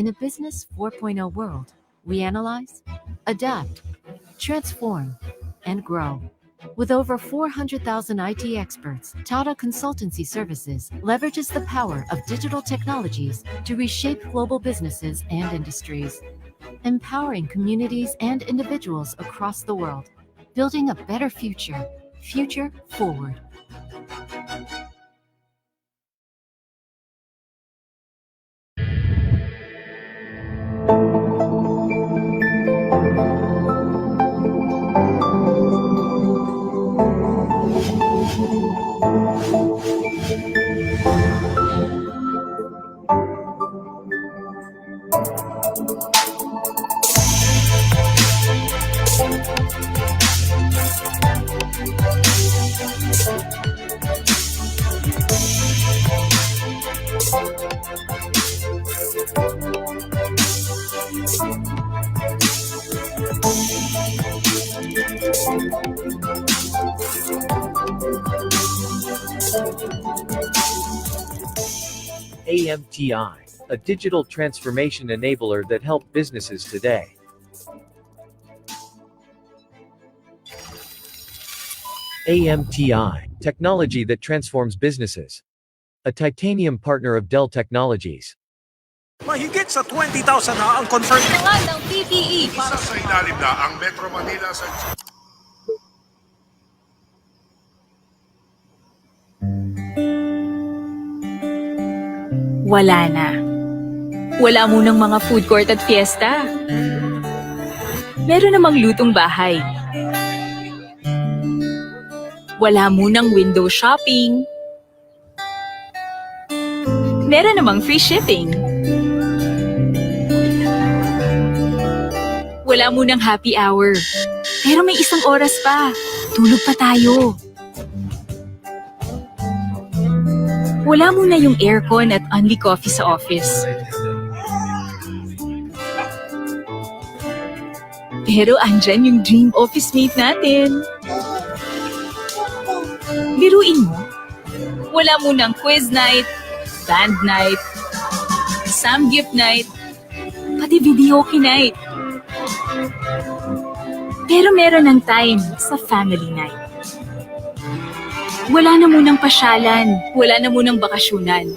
In a Business 4.0 world, we analyze, adapt, transform, and grow. With over 400,000 IT experts, Tata Consultancy Services leverages the power of digital technologies to reshape global businesses and industries, empowering communities and individuals across the world, building a better future, future forward. AMTI, a digital transformation enabler that helps businesses today. AMTI, technology that transforms businesses. A titanium partner of Dell Technologies. Mahigit sa 20,000 na ang confirmed ng PPE. Isa sa ilalim na ang Metro Manila sa... Wala na. Wala munang mga food court at fiesta. Meron namang lutong bahay. Wala munang window shopping. Meron namang free shipping. Wala munang happy hour. Pero may isang oras pa. Tulog pa tayo. Wala muna yung aircon at only coffee sa office. Pero andyan yung dream office mate natin. Biruin mo, wala munang quiz night, band night, exam gift night, pati videoke night. Pero meron ng time sa family night. Wala na munang pasyalan, wala na munang bakasyunan.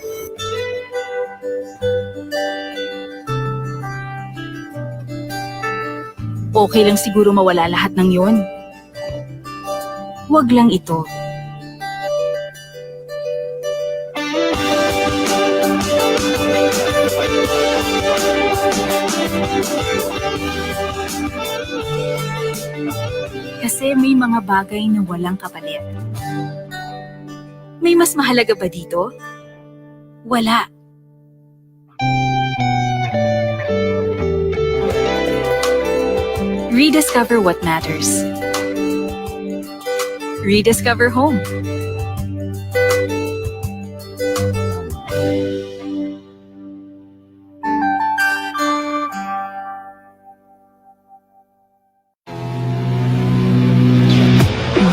Okay lang siguro mawala lahat ng yon. Huwag lang ito. Kasi may mga bagay na walang kapalit. May mas mahalaga ba dito? Wala. Rediscover what matters. Rediscover home.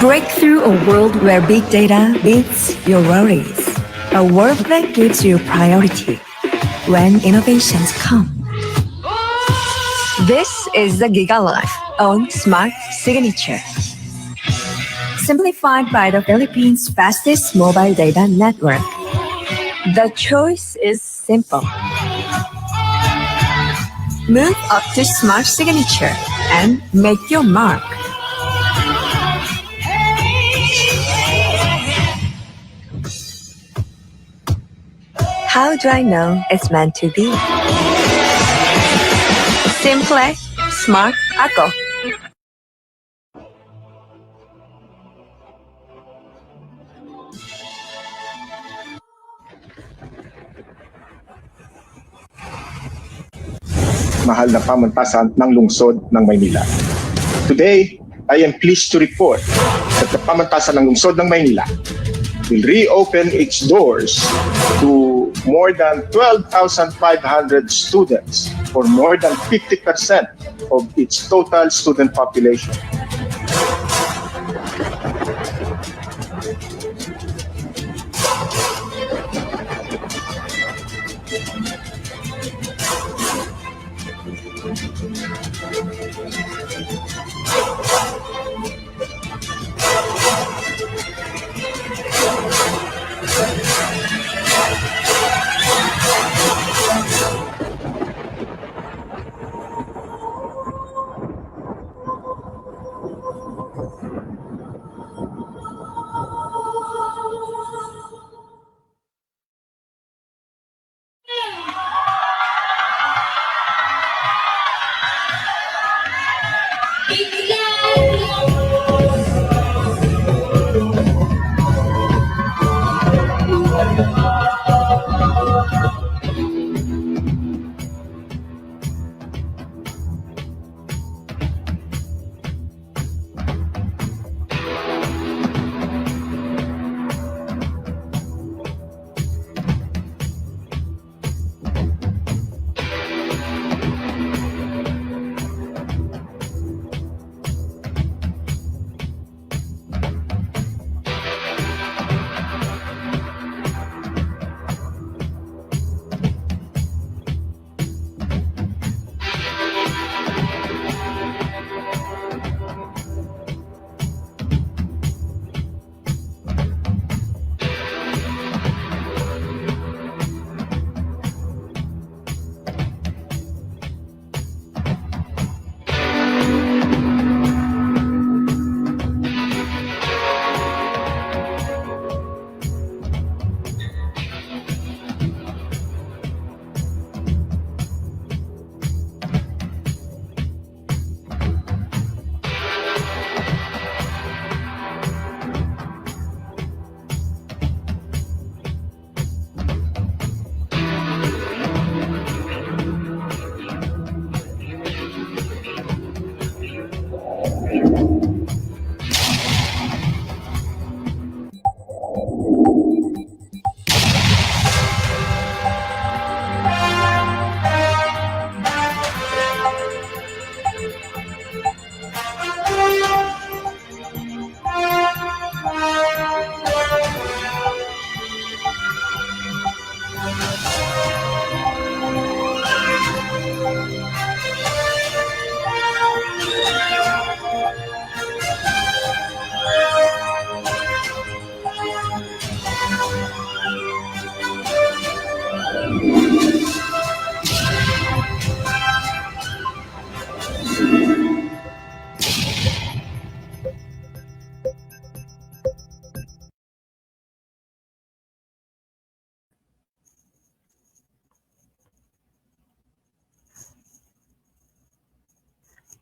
Break through a world where big data beats your worries. A world that gives you priority when innovations come. This is the GigaLife on Smart Signature. Simplified by the Philippines' fastest mobile data network. The choice is simple. Move up to Smart Signature and make your mark. How do I know it's meant to be? Simple, smart ako. Mahal na pamantasan ng lungsod ng Maynila. Today, I am pleased to report that the pamantasan ng lungsod ng Maynila will reopen its doors to more than 12,500 students, or more than 50% of its total student population.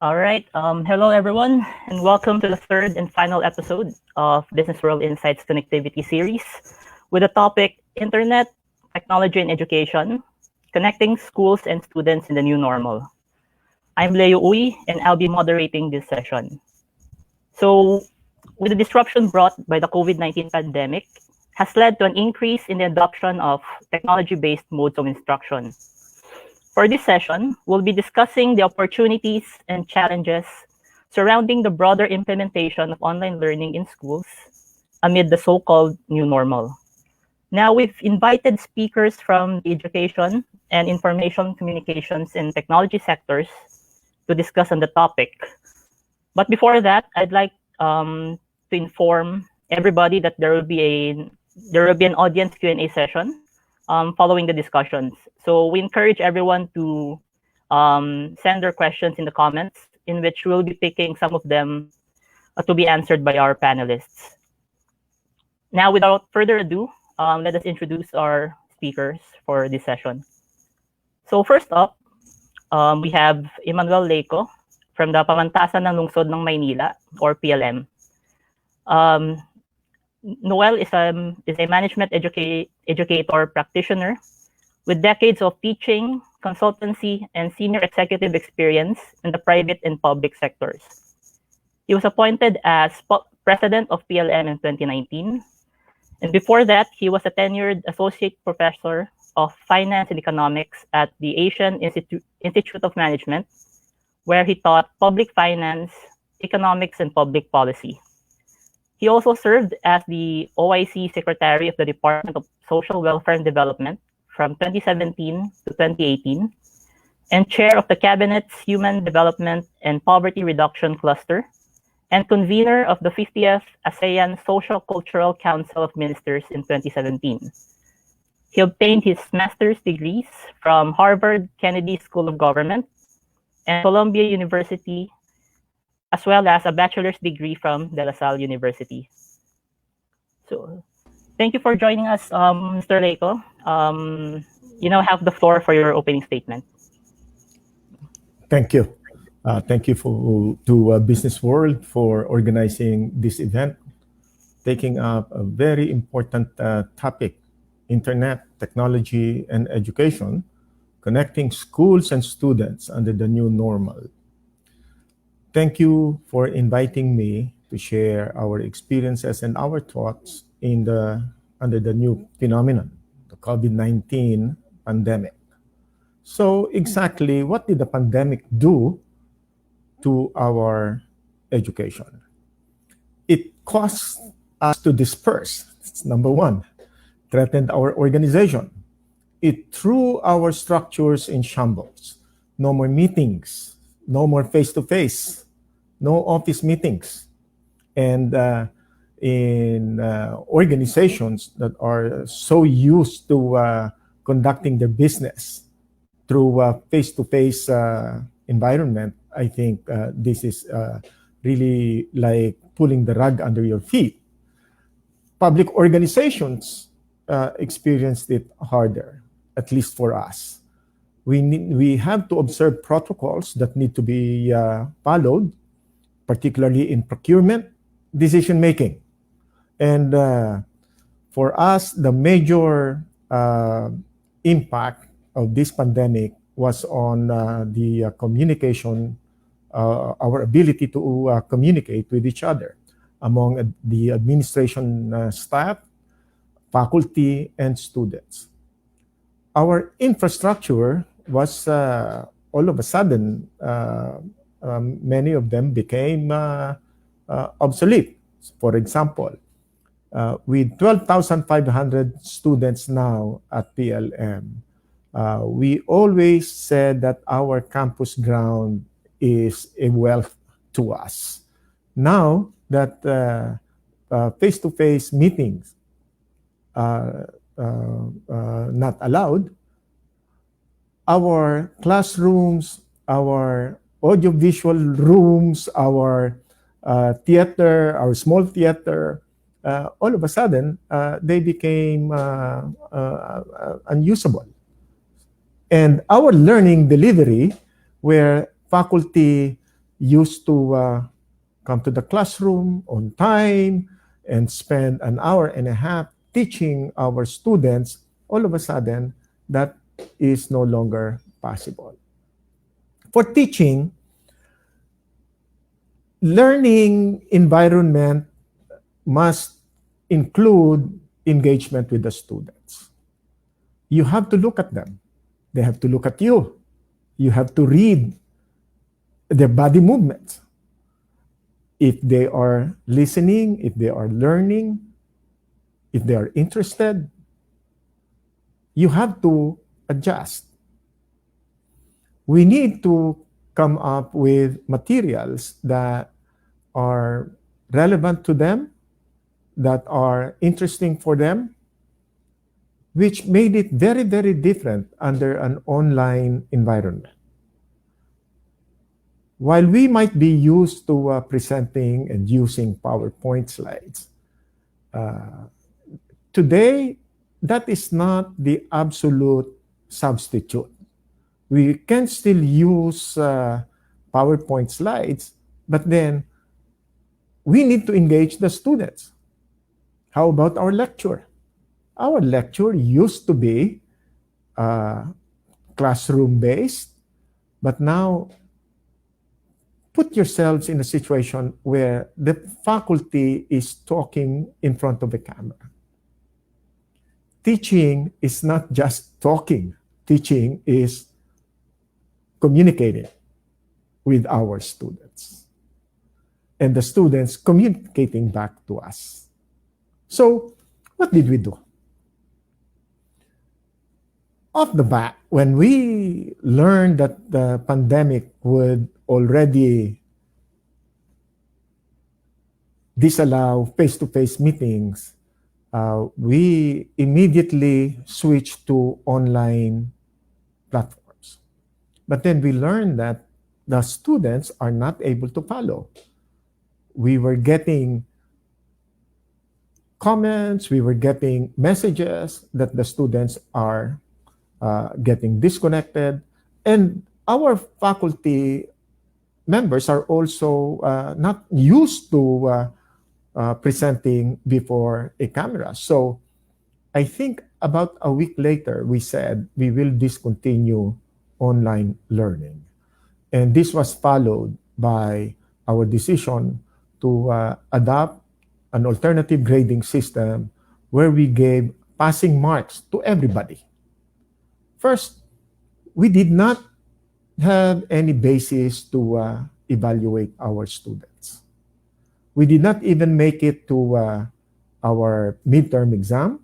All right. Hello, everyone, and welcome to the third and final episode of Business World Insights Connectivity Series with the topic Internet, Technology and Education, Connecting Schools and Students in the New Normal. I'm Leo Uy, and I'll be moderating this session. So, with the disruption brought by the COVID-19 pandemic, has led to an increase in the adoption of technology-based modes of instruction. For this session, we'll be discussing the opportunities and challenges surrounding the broader implementation of online learning in schools amid the so-called new normal. Now, we've invited speakers from the education and information communications and technology sectors to discuss on the topic. But before that, I'd like to inform everybody that there will be an audience Q&A session following the discussions. So we encourage everyone to send their questions in the comments, in which we'll be picking some of them to be answered by our panelists. Now, without further ado, let us introduce our speakers for this session. So first up, we have Emmanuel Leyco from the Pamantasan ng Lungsod ng Maynila, or PLM. Noel is a management educator practitioner with decades of teaching, consultancy, and senior executive experience in the private and public sectors. He was appointed as president of PLM in 2019 And before that, he was a tenured associate professor of finance and economics at the Asian Institute of Management, where he taught public finance, economics, and public policy. He also served as the OIC Secretary of the Department of Social Welfare and Development from 2017 to 2018, and Chair of the Cabinet's Human Development and Poverty Reduction Cluster, and convener of the 50th ASEAN Social Cultural Council of Ministers in 2017. He obtained his master's degrees from Harvard Kennedy School of Government and Columbia University, as well as a bachelor's degree from De La Salle University. So, thank you for joining us, Mr. Leyco. You now have the floor for your opening statement. Thank you. Thank you to BusinessWorld for organizing this event, taking up a very important topic, internet, technology, and education, connecting schools and students under the new normal. Thank you for inviting me to share our experiences and our thoughts under the new phenomenon, the COVID-19 pandemic. So exactly what did the pandemic do to our education? It caused us to disperse. That's number one. Threatened our organization. It threw our structures in shambles. No more meetings, no more face-to-face, no office meetings. And in organizations that are so used to conducting their business through a face-to-face environment, I think this is really like pulling the rug under your feet. Public organizations experienced it harder, at least for us. We have to observe protocols that need to be followed, particularly in procurement, decision-making. And for us, the major impact of this pandemic was on the communication, our ability to communicate with each other among the administration staff, faculty, and students. Our infrastructure was all of a sudden, many of them became obsolete. For example, with 12,500 students now at PLM, we always said that our campus ground is a wealth to us. Now that face-to-face meetings are not allowed, our classrooms, our audiovisual rooms, our theater, our small theater, all of a sudden, they became unusable. And our learning delivery, where faculty used to come to the classroom on time and spend an hour and a half teaching our students, all of a sudden, that is no longer possible. For teaching, learning environment must include engagement with the students. You have to look at them. They have to look at you. You have to read their body movements. If they are listening, if they are learning, if they are interested, you have to adjust. We need to come up with materials that are relevant to them, that are interesting for them, which made it very, very different under an online environment. While we might be used to presenting and using PowerPoint slides, today, that is not the absolute substitute. We can still use PowerPoint slides, but then we need to engage the students. How about our lecture? Our lecture used to be classroom-based, but now put yourselves in a situation where the faculty is talking in front of the camera. teaching is not just talking. Teaching is communicating with our students, and the students communicating back to us. So, what did we do? Off the bat, when we learned that the pandemic would already disallow face-to-face meetings, we immediately switched to online platforms. But then we learned that the students are not able to follow. We were getting comments, we were getting messages that the students are getting disconnected, and our faculty members are also not used to presenting before a camera. So I think about a week later, we said we will discontinue online learning. And this was followed by our decision to adopt an alternative grading system where we gave passing marks to everybody. First, we did not have any basis to evaluate our students. We did not even make it to our midterm exam.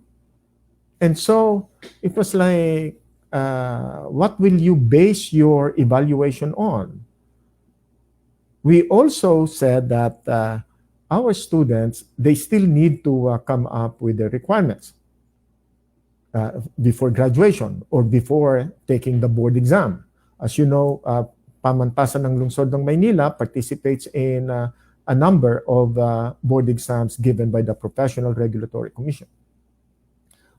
And so it was like, what will you base your evaluation on? We also said that our students, they still need to come up with the requirements before graduation or before taking the board exam. As you know, Pamantasan ng Lungsod ng Maynila participates in a number of board exams given by the Professional Regulatory Commission.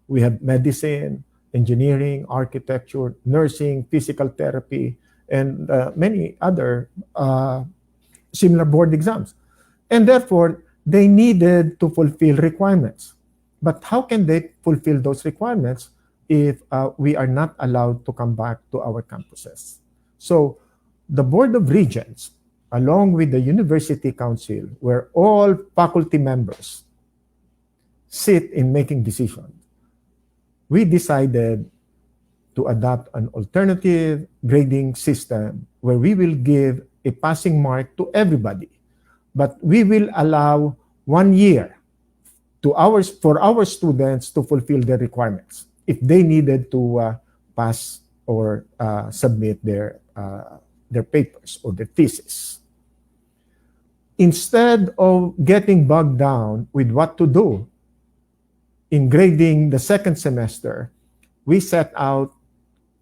We have medicine, engineering, architecture, nursing, physical therapy, and many other similar board exams. And therefore, they needed to fulfill requirements. But how can they fulfill those requirements if we are not allowed to come back to our campuses? So the Board of Regents, along with the University Council, where all faculty members sit in making decisions, we decided to adopt an alternative grading system where we will give a passing mark to everybody, but we will allow 1 year for our students to fulfill their requirements if they needed to pass or submit their papers or their thesis. Instead of getting bogged down with what to do in grading the second semester, we set out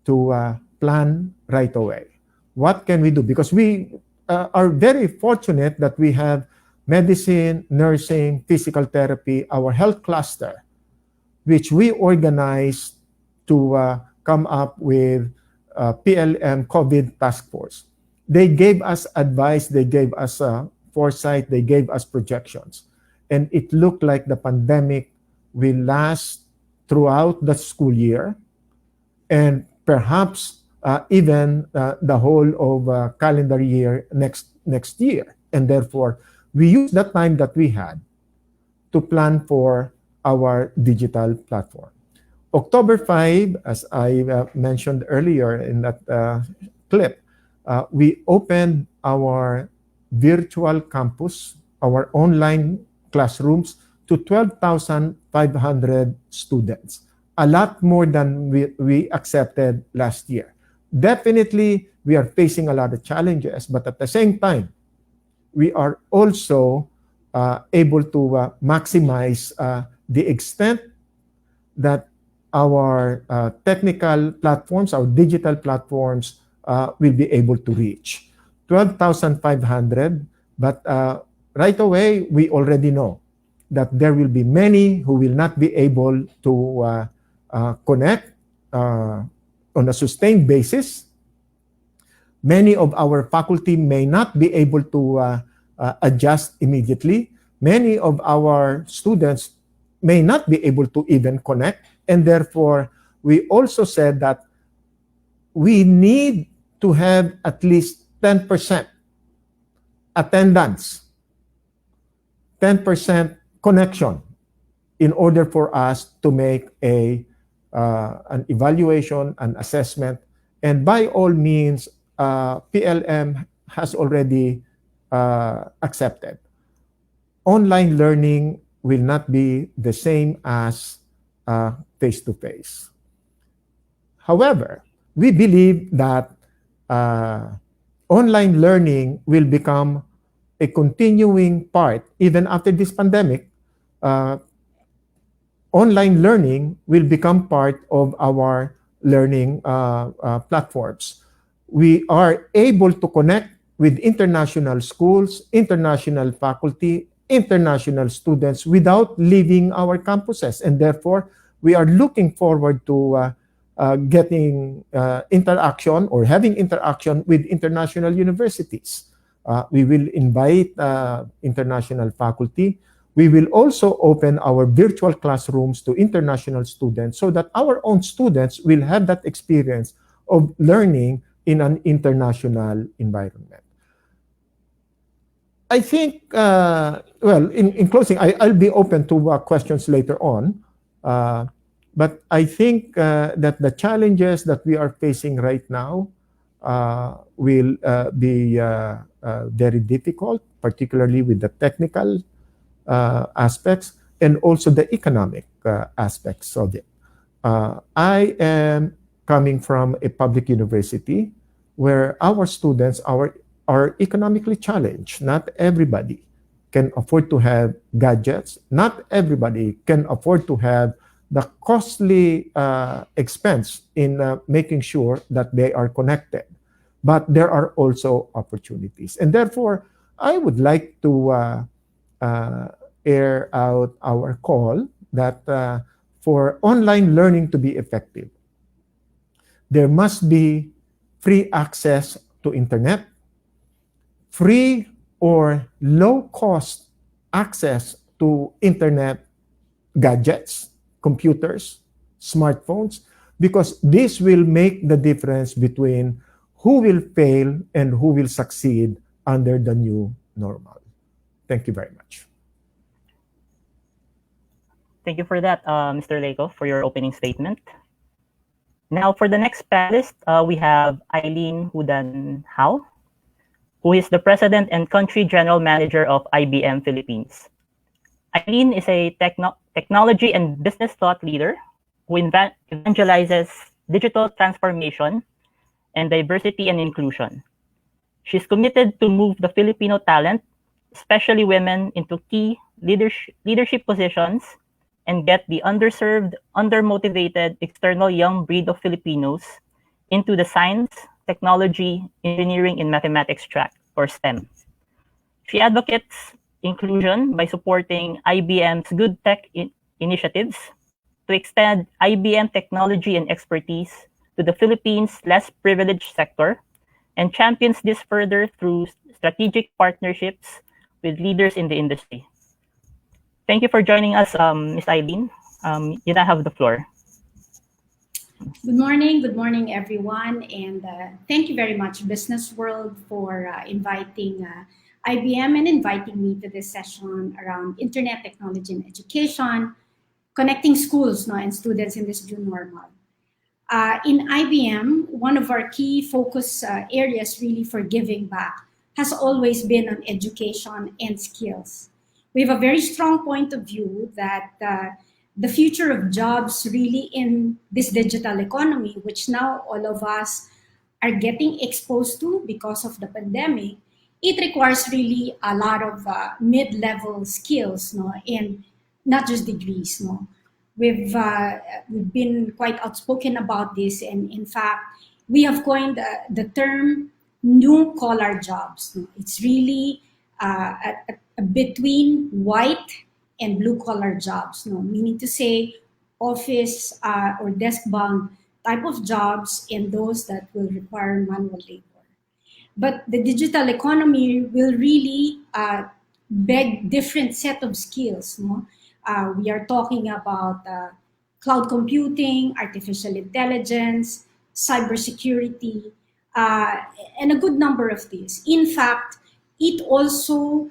to plan right away. What can we do? Because we are very fortunate that we have medicine, nursing, physical therapy, our health cluster, which we organized to come up with PLM COVID task force. They gave us advice, they gave us foresight, they gave us projections. And it looked like the pandemic will last throughout the school year and perhaps even the whole of calendar year next year. And therefore, we used that time that we had to plan for our digital platform. October 5, as I mentioned earlier in that clip, we opened our virtual campus, our online classrooms to 12,500 students, a lot more than we accepted last year. Definitely, we are facing a lot of challenges, but at the same time, we are also able to maximize the extent that our technical platforms, our digital platforms will be able to reach. 12,500, but right away, we already know that there will be many who will not be able to connect on a sustained basis. Many of our faculty may not be able to adjust immediately. Many of our students may not be able to even connect. And therefore, we also said that we need to have at least 10% attendance, 10% connection in order for us to make an evaluation, an assessment, and by all means, PLM has already accepted. Online learning will not be the same as face-to-face. However, we believe that online learning will become a continuing part, even after this pandemic. Online learning will become part of our learning platforms. We are able to connect with international schools, international faculty, international students without leaving our campuses. And therefore, we are looking forward to getting interaction or having interaction with international universities. We will invite international faculty. We will also open our virtual classrooms to international students so that our own students will have that experience of learning in an international environment. I think, in closing, I'll be open to questions later on. But I think that the challenges that we are facing right now will be very difficult, particularly with the technical aspects and also the economic aspects of it. I am coming from a public university where our students are economically challenged. Not everybody can afford to have gadgets. Not everybody can afford to have the costly expense in making sure that they are connected. But there are also opportunities. And therefore, I would like to air out our call that for online learning to be effective, there must be free access to internet, free or low-cost access to internet gadgets, computers, smartphones, because this will make the difference between who will fail and who will succeed under the new normal. Thank you very much. Thank you for that, Mr. Leyco, for your opening statement. Now, for the next panelist, we have Aileen Judan-Jiao, who is the President and Country General Manager of IBM Philippines. Aileen is a technology and business thought leader who evangelizes digital transformation and diversity and inclusion. She's committed to move the Filipino talent, especially women, into key leadership positions and get the underserved, undermotivated external young breed of Filipinos into the science, technology, engineering, and mathematics track, or STEM. She advocates inclusion by supporting IBM's Good Tech initiatives to extend IBM technology and expertise to the Philippines' less privileged sector, and champions this further through strategic partnerships with leaders in the industry. Thank you for joining us, Ms. Aileen. You now have the floor. Good morning, everyone, and thank you very much, BusinessWorld, for inviting IBM and inviting me to this session around internet technology and education, connecting schools and students in this new normal. In IBM, one of our key focus areas really for giving back has always been on education and skills. We have a very strong point of view that the future of jobs really in this digital economy, which now all of us are getting exposed to because of the pandemic, it requires really a lot of mid-level skills, and not just degrees. We've been quite outspoken about this, and in fact, we have coined the term new collar jobs. It's really between white and blue collar jobs, meaning to say office or desk-bound type of jobs and those that will require manual labor. But the digital economy will really beg different set of skills. We are talking about cloud computing, artificial intelligence, cybersecurity, and a good number of these. In fact, it also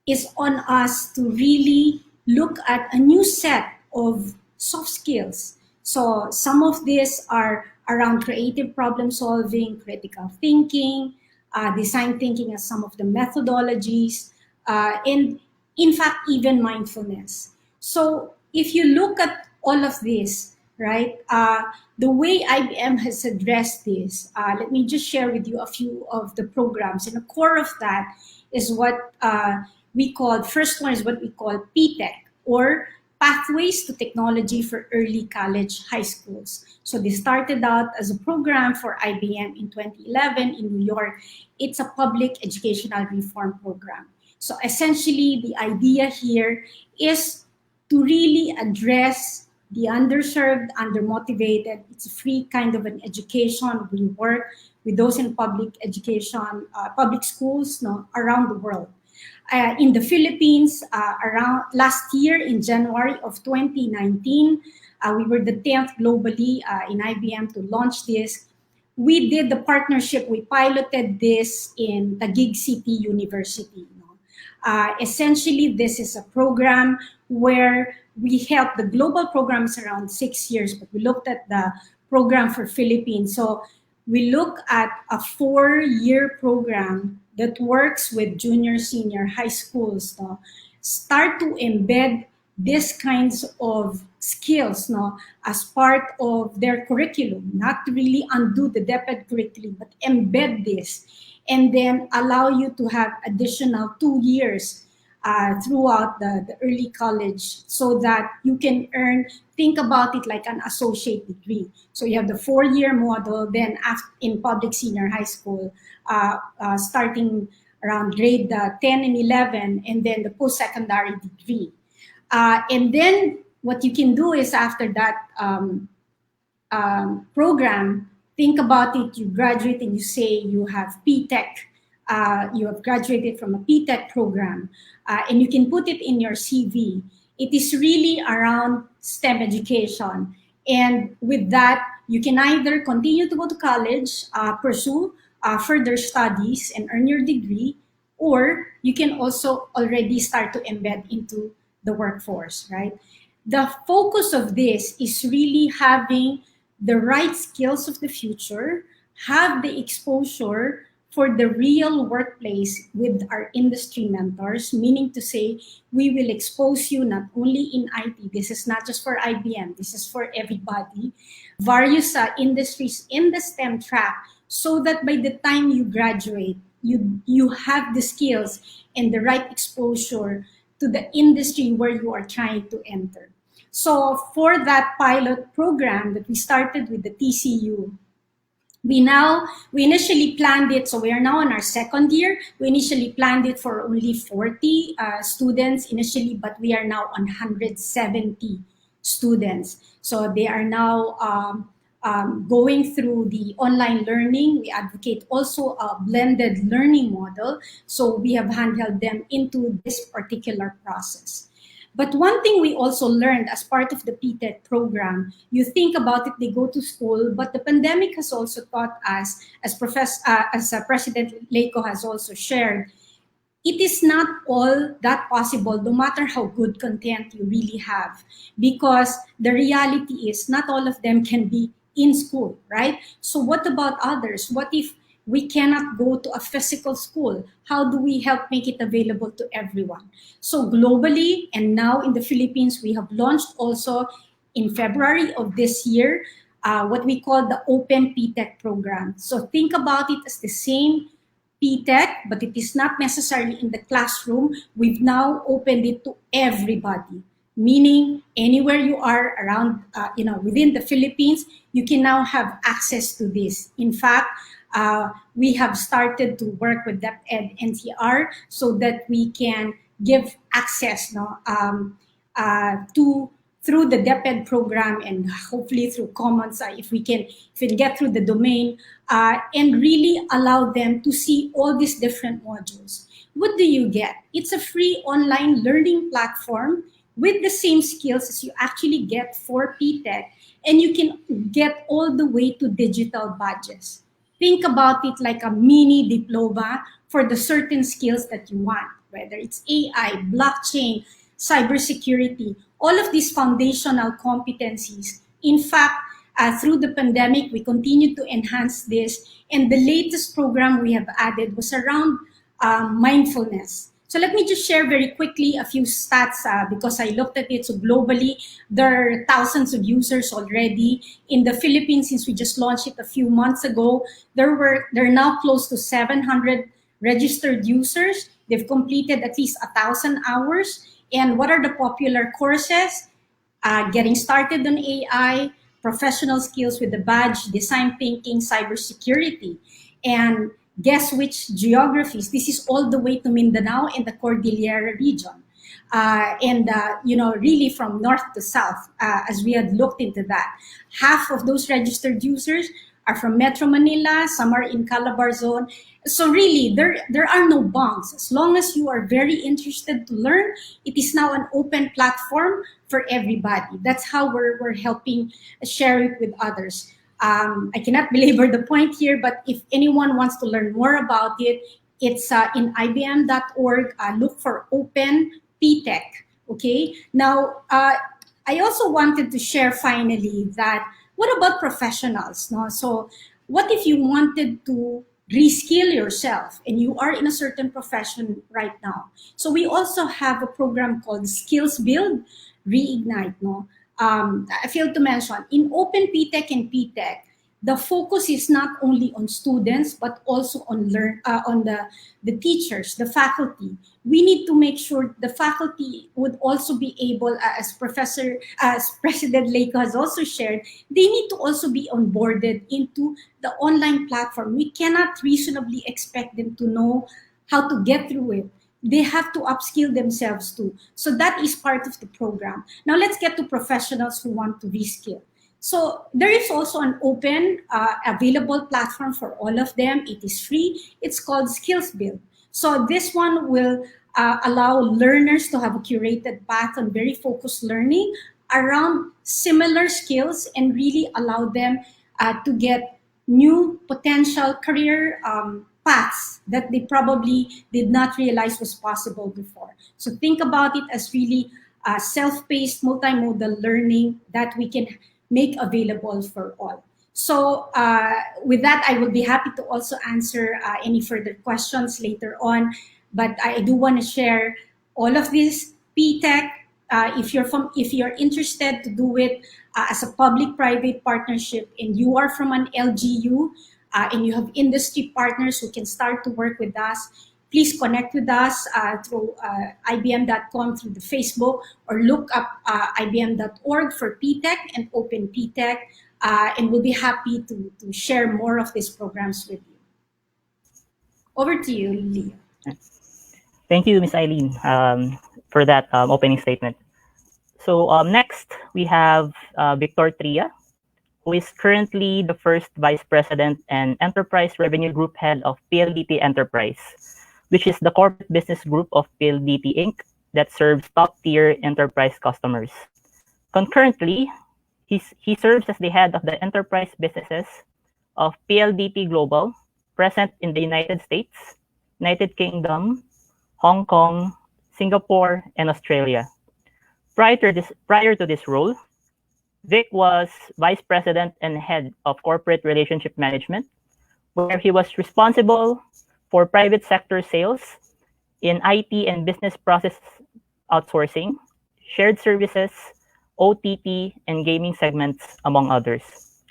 is on us to really look at a new set of soft skills. So some of these are around creative problem solving, critical thinking, design thinking as some of the methodologies, and in fact, even mindfulness. So if you look at all of this, right, the way IBM has addressed this, let me just share with you a few of the programs. And the core of that is what we call, first one is what we call PTech, or Pathways to Technology for Early College High Schools. So they started out as a program for IBM in 2011 in New York. It's a public educational reform program. So essentially, the idea here is to really address the underserved, undermotivated. It's a free kind of an education. We work with those in public education, public schools, around the world. In the Philippines, around last year in January of 2019, we were the 10th globally in IBM to launch this. We did the partnership, we piloted this in Taguig City University. Essentially, this is a program where we help the global programs around 6 years, but we looked at the program for Philippines. So we look at a 4-year program that works with junior, senior, high schools, start to embed these kinds of skills as part of their curriculum, not to really undo the DepEd curriculum, but embed this, and then allow you to have additional 2 years throughout the early college so that you can earn, think about it like an associate degree. So you have the 4-year model, then in public senior high school, starting around grade 10 and 11, and then the post-secondary degree. And then what you can do is after that program, think about it, you graduate and you say you have PTech, you have graduated from a PTech program, and you can put it in your CV. It is really around STEM education. And with that, you can either continue to go to college, pursue further studies and earn your degree, or you can also already start to embed into the workforce, right? The focus of this is really having the right skills of the future, have the exposure for the real workplace with our industry mentors, meaning to say, we will expose you not only in IT, this is not just for IBM, this is for everybody, various industries in the STEM track, so that by the time you graduate, you have the skills and the right exposure to the industry where you are trying to enter. So for that pilot program that we started with the TCU, we initially planned it, so we are now in our second year. We initially planned it for only 40 students initially, but we are now on 170 students. So they are now going through the online learning. We advocate also a blended learning model. So we have handheld them into this particular process. But one thing we also learned as part of the PTED program, you think about it, they go to school, but the pandemic has also taught us, as President Leyco has also shared, it is not all that possible, no matter how good content you really have, because the reality is not all of them can be in school, right? So what about others? What if we cannot go to a physical school? How do we help make it available to everyone? So globally, and now in the Philippines, we have launched also in February of this year, what we call the Open PTech program. So think about it as the same PTech, but it is not necessarily in the classroom. We've now opened it to everybody, meaning anywhere you are around, within the Philippines, you can now have access to this. In fact, we have started to work with DepEd NCR so that we can give access through the DepEd program, and hopefully through Commons, if we can get through the domain, and really allow them to see all these different modules. What do you get? It's a free online learning platform with the same skills as you actually get for PTech, and you can get all the way to digital badges. Think about it like a mini diploma for the certain skills that you want, whether it's AI, blockchain, cybersecurity, all of these foundational competencies. In fact, through the pandemic, we continue to enhance this. And the latest program we have added was around mindfulness. So let me just share very quickly a few stats because I looked at it. So globally, there are thousands of users already. In the Philippines, since we just launched it a few months ago, there are now close to 700 registered users. They've completed at least 1,000 hours. And what are the popular courses? Getting started on AI, professional skills with the badge, design thinking, cybersecurity. And guess which geographies? This is all the way to Mindanao and the Cordillera region. Really from north to south, as we had looked into that. Half of those registered users are from Metro Manila, some are in Calabar zone. So really, there are no bounds. As long as you are very interested to learn, it is now an open platform for everybody. That's how we're helping share it with others. I cannot belabor the point here, but if anyone wants to learn more about it, it's in ibm.org. Look for Open PTech. Okay. Now, I also wanted to share finally that what about professionals? No? So, what if you wanted to reskill yourself and you are in a certain profession right now? So, we also have a program called Skills Build Reignite. No. I failed to mention, in Open PTech and PTech, the focus is not only on students, but also on the teachers, the faculty. We need to make sure the faculty would also be able, as President Leyco has also shared, they need to also be onboarded into the online platform. We cannot reasonably expect them to know how to get through it. They have to upskill themselves too. So that is part of the program. Now let's get to professionals who want to reskill. So there is also an open, available platform for all of them. It is free. It's called Skills Build. So this one will allow learners to have a curated path on very focused learning around similar skills and really allow them to get new potential career paths that they probably did not realize was possible before. So think about it as really self-paced multimodal learning that we can make available for all. So with that, I will be happy to also answer any further questions later on. But I do want to share all of this PTech. If you're interested to do it as a public-private partnership and you are from an LGU and you have industry partners who can start to work with us, please connect with us through ibm.com through the Facebook or look up ibm.org for PTech and Open PTech, and we'll be happy to share more of these programs with you. Over to you, Leo. Thank you, Ms. Aileen, for that opening statement. So next, we have Victor Tria, who is currently the first Vice President and Enterprise Revenue Group Head of PLDT Enterprise, which is the corporate business group of PLDT Inc. that serves top-tier enterprise customers. Concurrently, he serves as the head of the enterprise businesses of PLDT Global, present in the United States, United Kingdom, Hong Kong, Singapore, and Australia. Prior to this role, Vic was Vice President and Head of Corporate Relationship Management, where he was responsible for private sector sales in IT and business process outsourcing, shared services, OTT, and gaming segments, among others.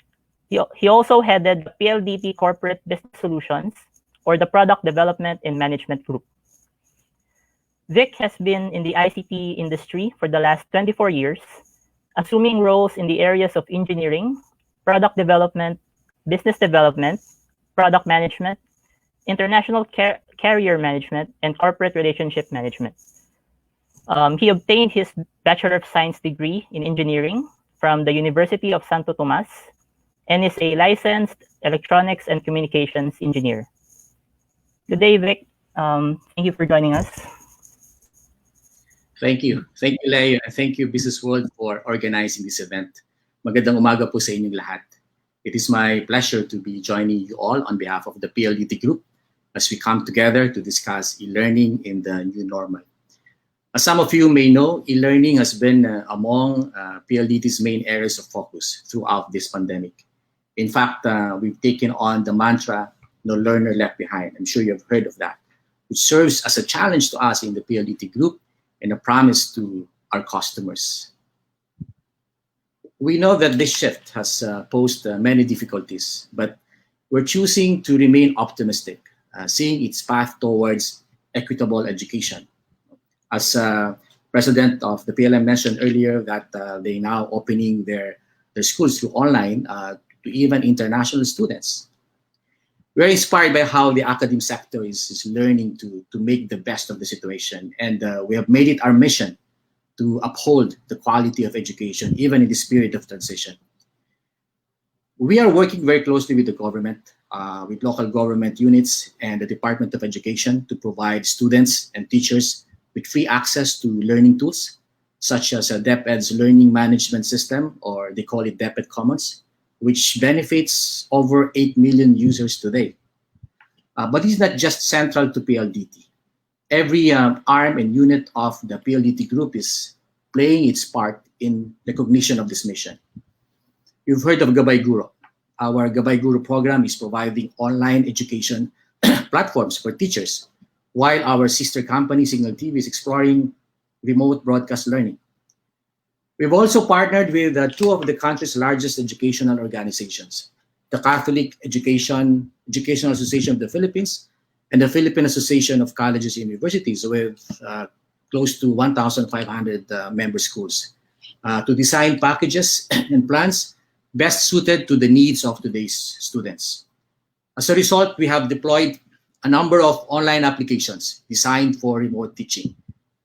He also headed the PLDT Corporate Business Solutions, or the Product Development and Management Group. Vic has been in the ICT industry for the last 24 years, assuming roles in the areas of engineering, product development, business development, product management, international carrier management, and corporate relationship management. He obtained his Bachelor of Science degree in engineering from the University of Santo Tomas and is a licensed electronics and communications engineer. Good day, Vic. Thank you for joining us. Thank you. Thank you, Leo, and thank you, BusinessWorld, for organizing this event. Magandang umaga po sa inyong lahat. It is my pleasure to be joining you all on behalf of the PLDT Group as we come together to discuss e-learning in the new normal. As some of you may know, e-learning has been among PLDT's main areas of focus throughout this pandemic. In fact, we've taken on the mantra, no learner left behind. I'm sure you've heard of that, which serves as a challenge to us in the PLDT group and a promise to our customers. We know that this shift has posed many difficulties, but we're choosing to remain optimistic, seeing its path towards equitable education. As President of the PLM mentioned earlier, that they now opening their schools through online to even international students. We're inspired by how the academic sector is learning to make the best of the situation, and we have made it our mission to uphold the quality of education, even in the spirit of transition. We are working very closely with the government, with local government units and the Department of Education to provide students and teachers with free access to learning tools, such as DepEd's Learning Management System, or they call it DepEd Commons, which benefits over 8 million users today. But it's not just central to PLDT. Every arm and unit of the PLDT group is playing its part in recognition of this mission. You've heard of Gabay Guro. Our Gabay Guro program is providing online education platforms for teachers, while our sister company, Signal TV, is exploring remote broadcast learning. We've also partnered with two of the country's largest educational organizations, the Catholic Educational Association of the Philippines and the Philippine Association of Colleges and Universities, with close to 1,500 member schools, to design packages and plans best suited to the needs of today's students. As a result, we have deployed a number of online applications designed for remote teaching,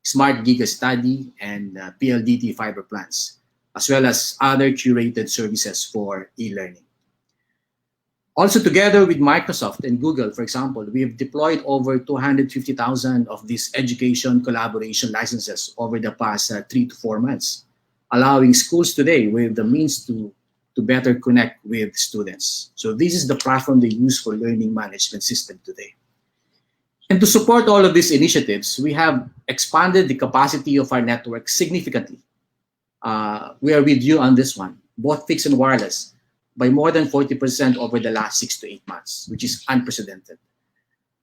Smart Giga Study, and PLDT Fiber plans, as well as other curated services for e-learning. Also, together with Microsoft and Google, for example, we have deployed over 250,000 of these education collaboration licenses over the past 3 to 4 months, allowing schools today with the means to better connect with students. So this is the platform they use for learning management system today. And to support all of these initiatives, we have expanded the capacity of our network significantly. We are with you on this one, both fixed and wireless, by more than 40% over the last 6 to 8 months, which is unprecedented.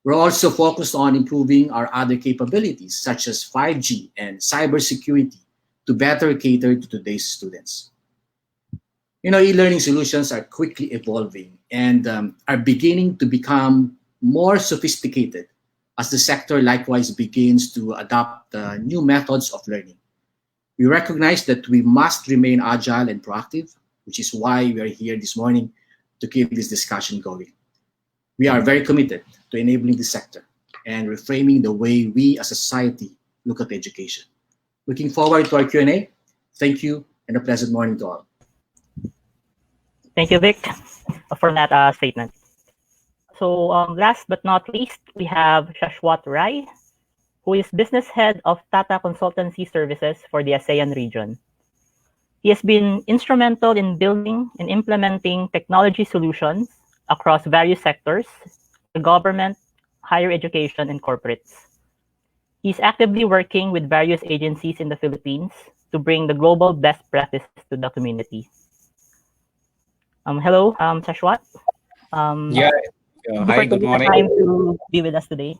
We're also focused on improving our other capabilities, such as 5G and cybersecurity, to better cater to today's students. You know, e-learning solutions are quickly evolving and are beginning to become more sophisticated as the sector likewise begins to adopt new methods of learning. We recognize that we must remain agile and proactive, which is why we are here this morning to keep this discussion going. We are very committed to enabling the sector and reframing the way we as a society look at education. Looking forward to our Q&A. Thank you and a pleasant morning to all. Thank you, Vic, for that statement. So last but not least, we have Shashwat Rai, who is business head of Tata Consultancy Services for the ASEAN region. He has been instrumental in building and implementing technology solutions across various sectors, the government, higher education, and corporates. He's actively working with various agencies in the Philippines to bring the global best practices to the community. Hello, Shashwat. Hi, good morning. Time to be with us today.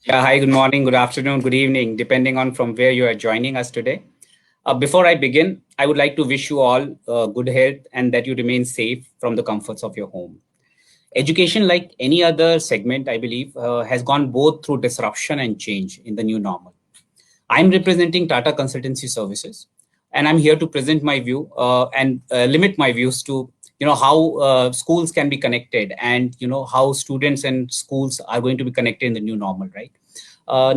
Yeah, hi, good morning, good afternoon, good evening, depending on from where you are joining us today. Before I begin, I would like to wish you all good health and that you remain safe from the comforts of your home. Education, like any other segment, I believe, has gone both through disruption and change in the new normal. I'm representing Tata Consultancy Services, and I'm here to present my view and limit my views to how schools can be connected and how students and schools are going to be connected in the new normal, right?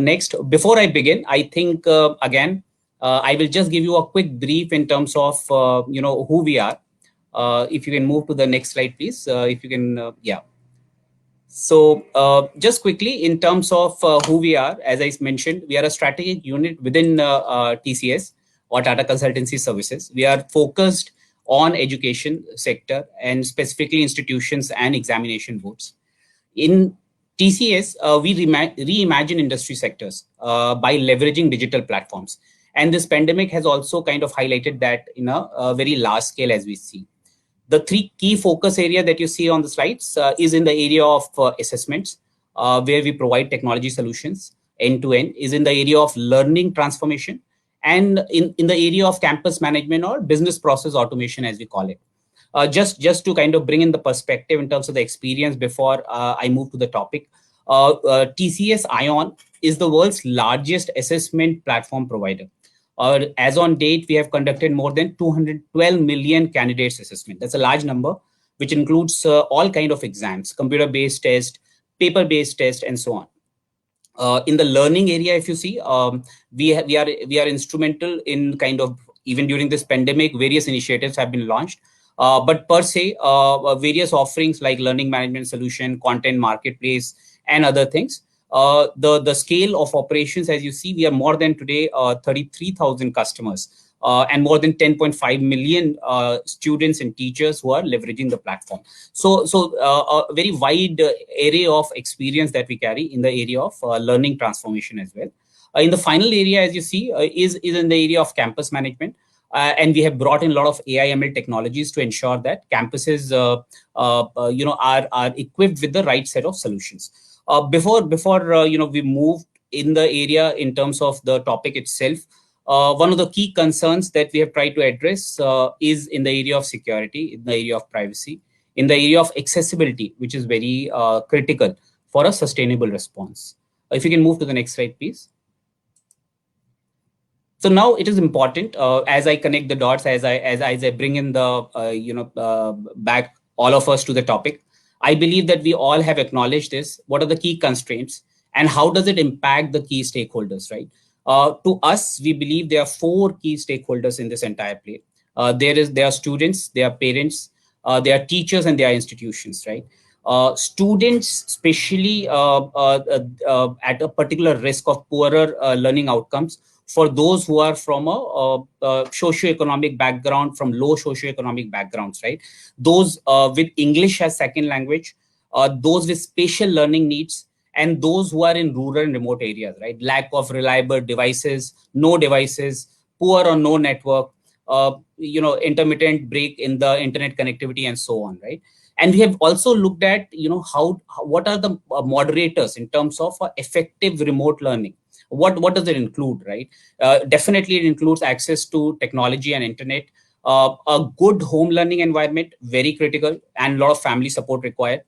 Next, before I begin, I think again, I will just give you a quick brief in terms of who we are. If you can move to the next slide, please. If you can, yeah. So just quickly, in terms of who we are, as I mentioned, we are a strategic unit within TCS or Tata Consultancy Services. We are focused on education sector and specifically institutions and examination boards. In TCS, we reimagine industry sectors by leveraging digital platforms. And this pandemic has also kind of highlighted that in a very large scale as we see. The three key focus area that you see on the slides is in the area of assessments, where we provide technology solutions end-to-end, is in the area of learning transformation, and in the area of campus management or business process automation, as we call it. Just to kind of bring in the perspective in terms of the experience before I move to the topic, TCS ION is the world's largest assessment platform provider. As on date, we have conducted more than 212 million candidates assessment. That's a large number, which includes all kind of exams, computer-based test, paper-based test, and so on. In the learning area, if you see, we are instrumental in kind of, even during this pandemic, various initiatives have been launched. But per se, various offerings like learning management solution, content marketplace, and other things. The scale of operations, as you see, we are more than today 33,000 customers and more than 10.5 million students and teachers who are leveraging the platform. So a very wide array of experience that we carry in the area of learning transformation as well. In the final area, as you see, is in the area of campus management. And we have brought in a lot of AI/ML technologies to ensure that campuses, are equipped with the right set of solutions. Before we move in the area in terms of the topic itself, one of the key concerns that we have tried to address is in the area of security, in the area of privacy, in the area of accessibility, which is very critical for a sustainable response. If you can move to the next slide, please. So now it is important as I connect the dots, as I bring in the back all of us to the topic. I believe that we all have acknowledged this. What are the key constraints, and how does it impact the key stakeholders, right? To us, we believe there are four key stakeholders in this entire play. There are students, there are parents, there are teachers, and there are institutions, right? Students, especially at a particular risk of poorer learning outcomes, for those who are from a socioeconomic background, from low socioeconomic backgrounds, right? Those with English as second language, those with special learning needs, and those who are in rural and remote areas, right? Lack of reliable devices, no devices, poor or no network, intermittent break in the internet connectivity, and so on, right? And we have also looked at, what are the moderators in terms of effective remote learning. What does it include, right? Definitely it includes access to technology and internet, a good home learning environment, very critical, and a lot of family support required.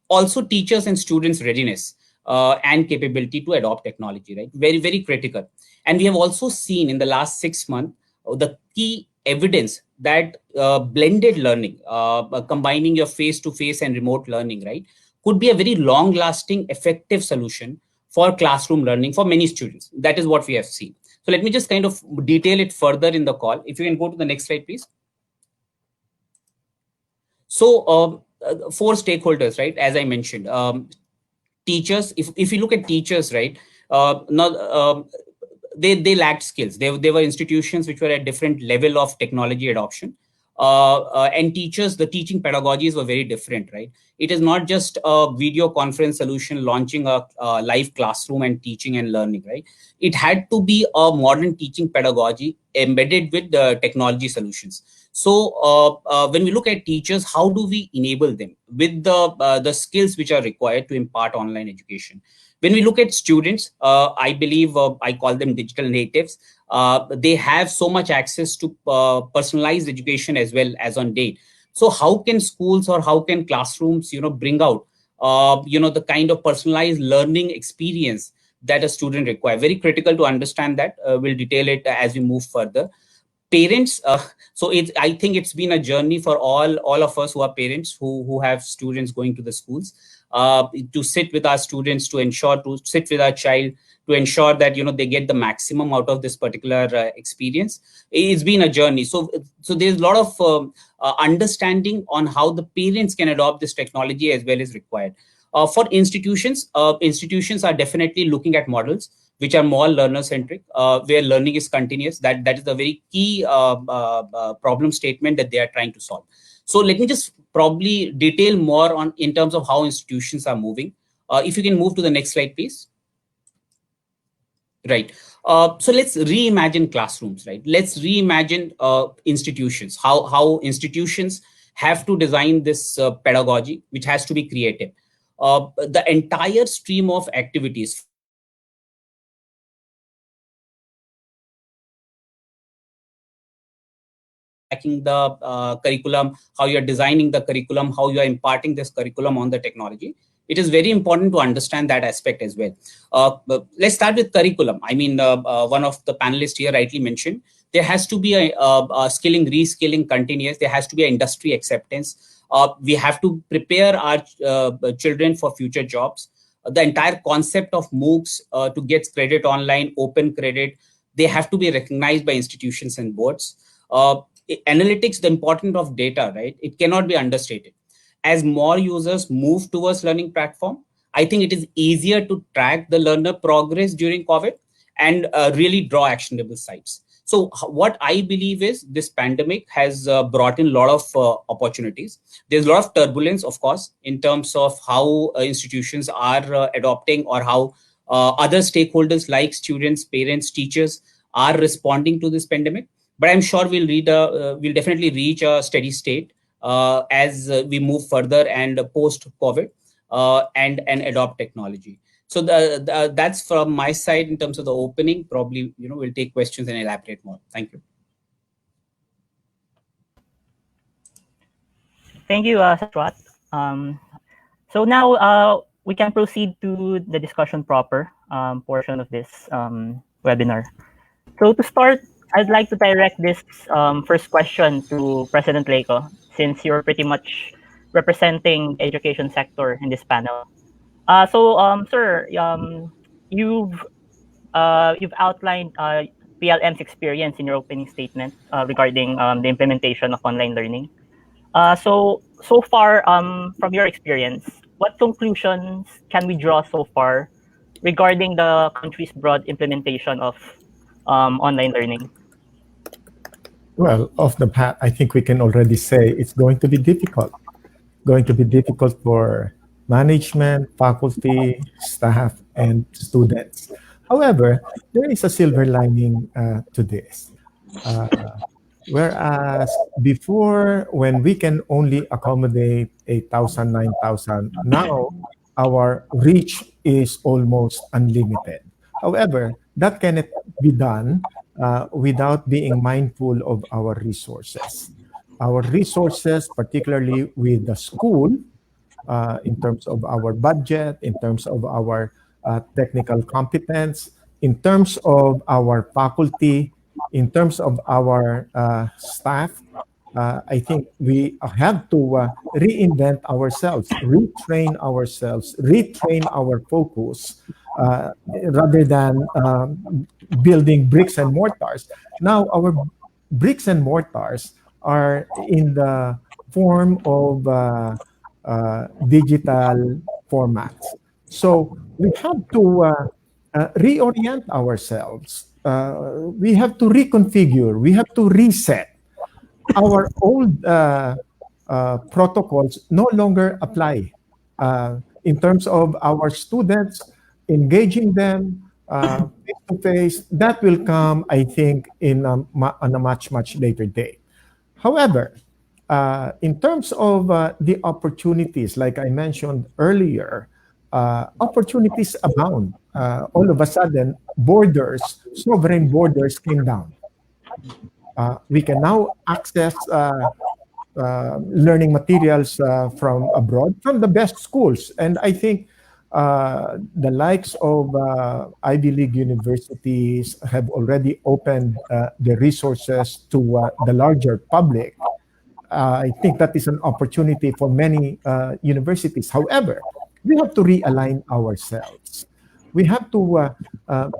Also teachers and students' readiness and capability to adopt technology, right? Very, very critical. And we have also seen in the last 6 months, the key evidence that blended learning, combining your face-to-face and remote learning, right, could be a very long-lasting, effective solution for classroom learning for many students. That is what we have seen. So let me just kind of detail it further in the call. If you can go to the next slide, please. So four stakeholders, right? As I mentioned, teachers, if you look at teachers, right, they lacked skills. They were institutions which were at different level of technology adoption. And teachers, the teaching pedagogies were very different, right? It is not just a video conference solution launching a live classroom and teaching and learning, right? It had to be a modern teaching pedagogy embedded with the technology solutions. So when we look at teachers, how do we enable them with the skills which are required to impart online education? When we look at students, I believe I call them digital natives. They have so much access to personalized education as well as on date. So how can schools or how can classrooms, bring out, the kind of personalized learning experience that a student requires? Very critical to understand that. We'll detail it as we move further. Parents, so I think it's been a journey for all of us who are parents who have students going to the schools, to sit with our students, to sit with our child, to ensure that they get the maximum out of this particular experience. It's been a journey. So there's a lot of understanding on how the parents can adopt this technology as well as required. For institutions, institutions are definitely looking at models which are more learner-centric, where learning is continuous. That is a very key problem statement that they are trying to solve. So let me just probably detail more on in terms of how institutions are moving. If you can move to the next slide, please. Right. So let's reimagine classrooms, right? Let's reimagine institutions, how institutions have to design this pedagogy, which has to be creative. The entire stream of activities, tracking the curriculum, how you're designing the curriculum, how you are imparting this curriculum on the technology. It is very important to understand that aspect as well. Let's start with curriculum. I mean, one of the panelists here rightly mentioned, there has to be a skilling, reskilling continuous. There has to be an industry acceptance. We have to prepare our children for future jobs. The entire concept of MOOCs to get credit online, open credit, they have to be recognized by institutions and boards. Analytics, the importance of data, right? It cannot be understated. As more users move towards learning platform, I think it is easier to track the learner progress during COVID and really draw actionable sites. So what I believe is this pandemic has brought in a lot of opportunities. There's a lot of turbulence, of course, in terms of how institutions are adopting or how other stakeholders like students, parents, teachers are responding to this pandemic. But I'm sure we'll definitely reach a steady state as we move further and post-COVID and adopt technology. So that's from my side in terms of the opening. Probably, we'll take questions and elaborate more. Thank you. Thank you, Shashwat. So now we can proceed to the discussion proper portion of this webinar. So to start, I'd like to direct this first question to President Leyco, since you're pretty much representing the education sector in this panel. Sir, you've outlined PLM's experience in your opening statement regarding the implementation of online learning. So far, from your experience, what conclusions can we draw so far regarding the country's broad implementation of online learning? Well, off the bat, I think we can already say it's going to be difficult. Going to be difficult for management, faculty, staff, and students. However, there is a silver lining to this. Whereas before, when we can only accommodate 8,000, 9,000, now our reach is almost unlimited. However, that cannot be done without being mindful of our resources. Our resources, particularly with the school, in terms of our budget, in terms of our technical competence, in terms of our faculty, in terms of our staff, I think we have to reinvent ourselves, retrain ourselves, retrain our focus, rather than building bricks and mortars. Now our bricks and mortars are in the form of digital formats. So we have to reorient ourselves. We have to reconfigure. We have to reset. Our old protocols no longer apply in terms of our students, engaging them face-to-face. That will come, I think, on a much, much later date. However, in terms of the opportunities, like I mentioned earlier, opportunities abound. All of a sudden, sovereign borders came down. We can now access learning materials from abroad, from the best schools. And I think the likes of Ivy League universities have already opened the resources to the larger public. I think that is an opportunity for many universities. However, we have to realign ourselves. We have to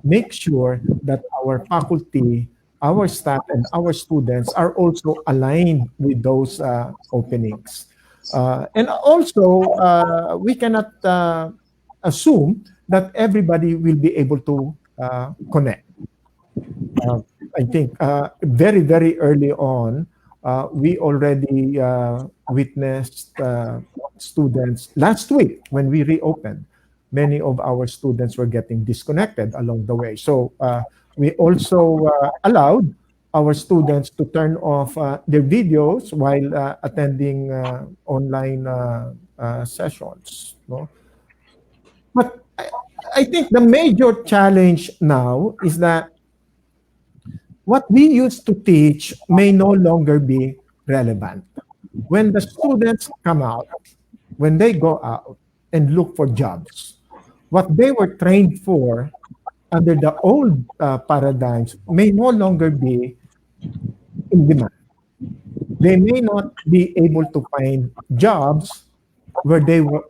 make sure that our faculty, our staff, and our students are also aligned with those openings. And also, we cannot assume that everybody will be able to connect. I think very, very early on, We already witnessed students last week when we reopened. Many of our students were getting disconnected along the way. So we also allowed our students to turn off their videos while attending online sessions. No? But I think the major challenge now is that what we used to teach may no longer be relevant. When the students come out, when they go out and look for jobs, what they were trained for under the old paradigms may no longer be in demand. They may not be able to find jobs where they were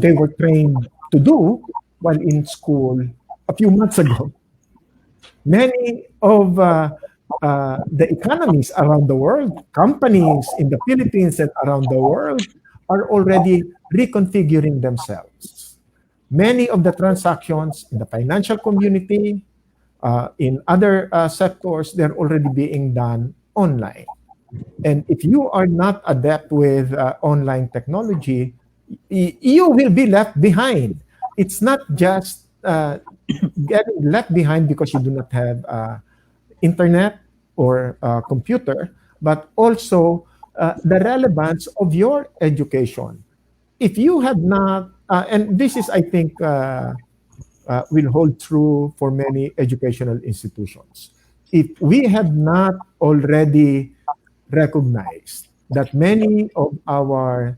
they were trained to do while in school a few months ago. Many of the economies around the world, companies in the Philippines and around the world, are already reconfiguring themselves. Many of the transactions in the financial community, in other sectors, they're already being done online. And if you are not adept with online technology, you will be left behind. It's not just getting left behind because you do not have internet or computer, but also the relevance of your education. If you have not, and this is, I think, will hold true for many educational institutions. If we have not already recognized that many of our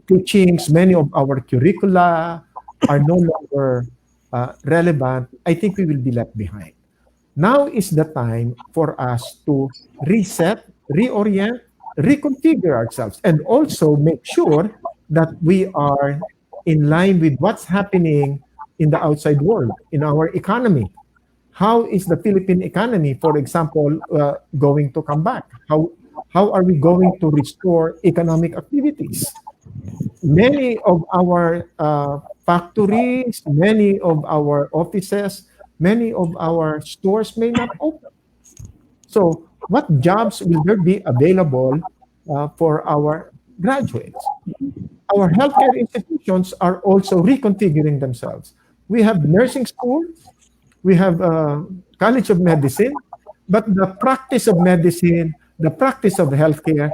teachings, many of our curricula are no longer relevant, I think we will be left behind. Now is the time for us to reset, reorient, reconfigure ourselves, and also make sure that we are in line with what's happening in the outside world, in our economy. How is the Philippine economy, for example, going to come back? How are we going to restore economic activities? Many of our factories, many of our offices, many of our stores may not open. So what jobs will there be available for our graduates? Our healthcare institutions are also reconfiguring themselves. We have nursing schools, we have College of Medicine, but the practice of medicine, the practice of healthcare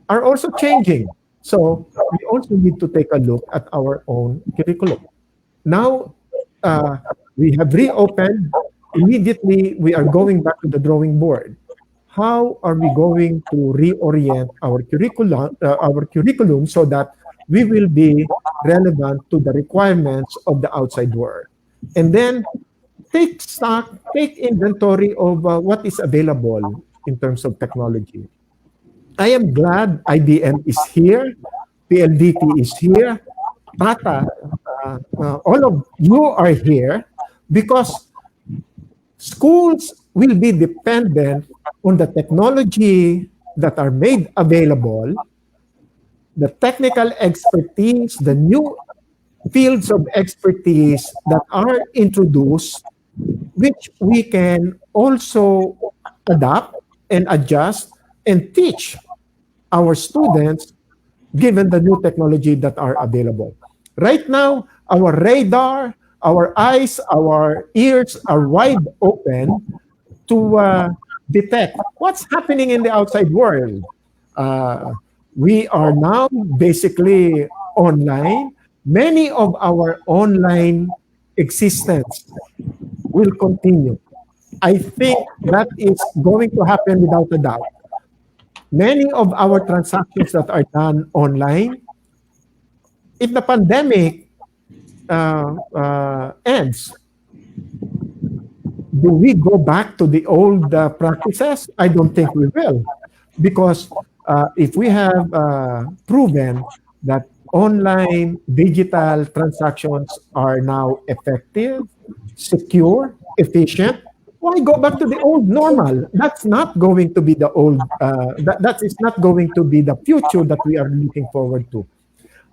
are also changing. So we also need to take a look at our own curriculum. Now we have reopened. Immediately, we are going back to the drawing board. How are we going to reorient our curriculum so that we will be relevant to the requirements of the outside world? And then take stock, take inventory of what is available in terms of technology. I am glad IBM is here, PLDT is here, Tata, all of you are here because schools will be dependent on the technology that are made available, the technical expertise, the new fields of expertise that are introduced, which we can also adapt and adjust and teach our students given the new technology that are available. Right now, our radar, our eyes, our ears are wide open to detect what's happening in the outside world. We are now basically online. Many of our online existence will continue. I think that is going to happen without a doubt. Many of our transactions that are done online, if the pandemic ends, do we go back to the old practices? I don't think we will. Because if we have proven that online digital transactions are now effective, secure, efficient, why go back to the old normal? That's not going to be the old, that is not going to be the future that we are looking forward to.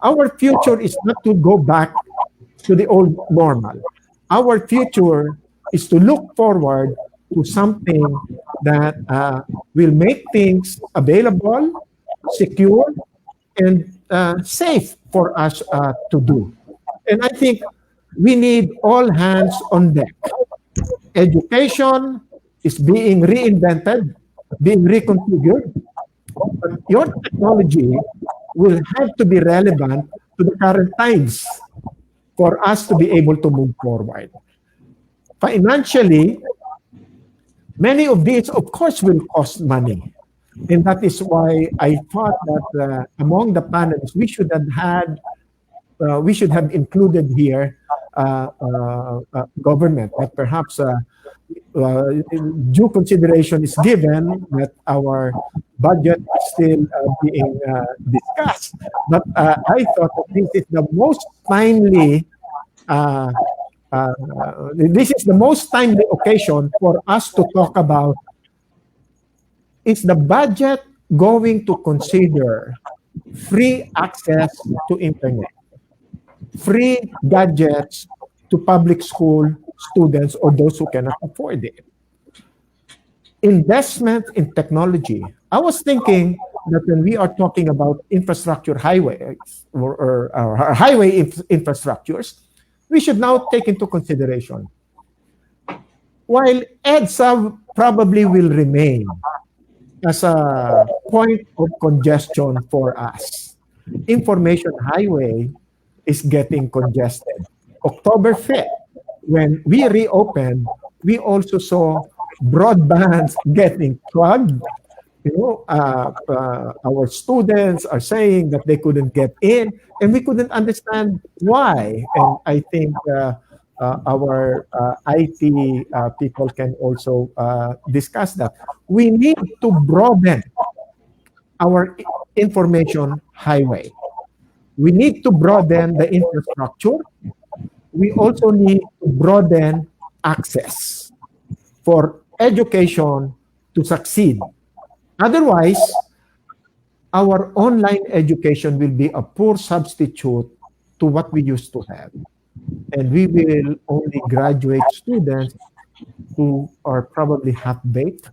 Our future is not to go back to the old normal. Our future is to look forward to something that will make things available, secure, and safe for us to do. And I think we need all hands on deck. Education is being reinvented, being reconfigured, but your technology will have to be relevant to the current times for us to be able to move forward. Financially, many of these, of course, will cost money. And that is why I thought that among the panelists, we should have included here government, but perhaps due consideration is given that our budget is still being discussed. But I thought that this is the most timely occasion for us to talk about, is the budget going to consider free access to internet, free gadgets to public school students or those who cannot afford it? Investment in technology. I was thinking that when we are talking about infrastructure, highways or highway infrastructures, we should now take into consideration, while EDSA probably will remain as a point of congestion for us, information highway is getting congested. October 5th, when we reopened, we also saw broadbands getting plugged. Our students are saying that they couldn't get in, and we couldn't understand why. And I think our IT people can also discuss that. We need to broaden our information highway. We need to broaden the infrastructure. We also need to broaden access for education to succeed. Otherwise, our online education will be a poor substitute to what we used to have. And we will only graduate students who are probably half-baked,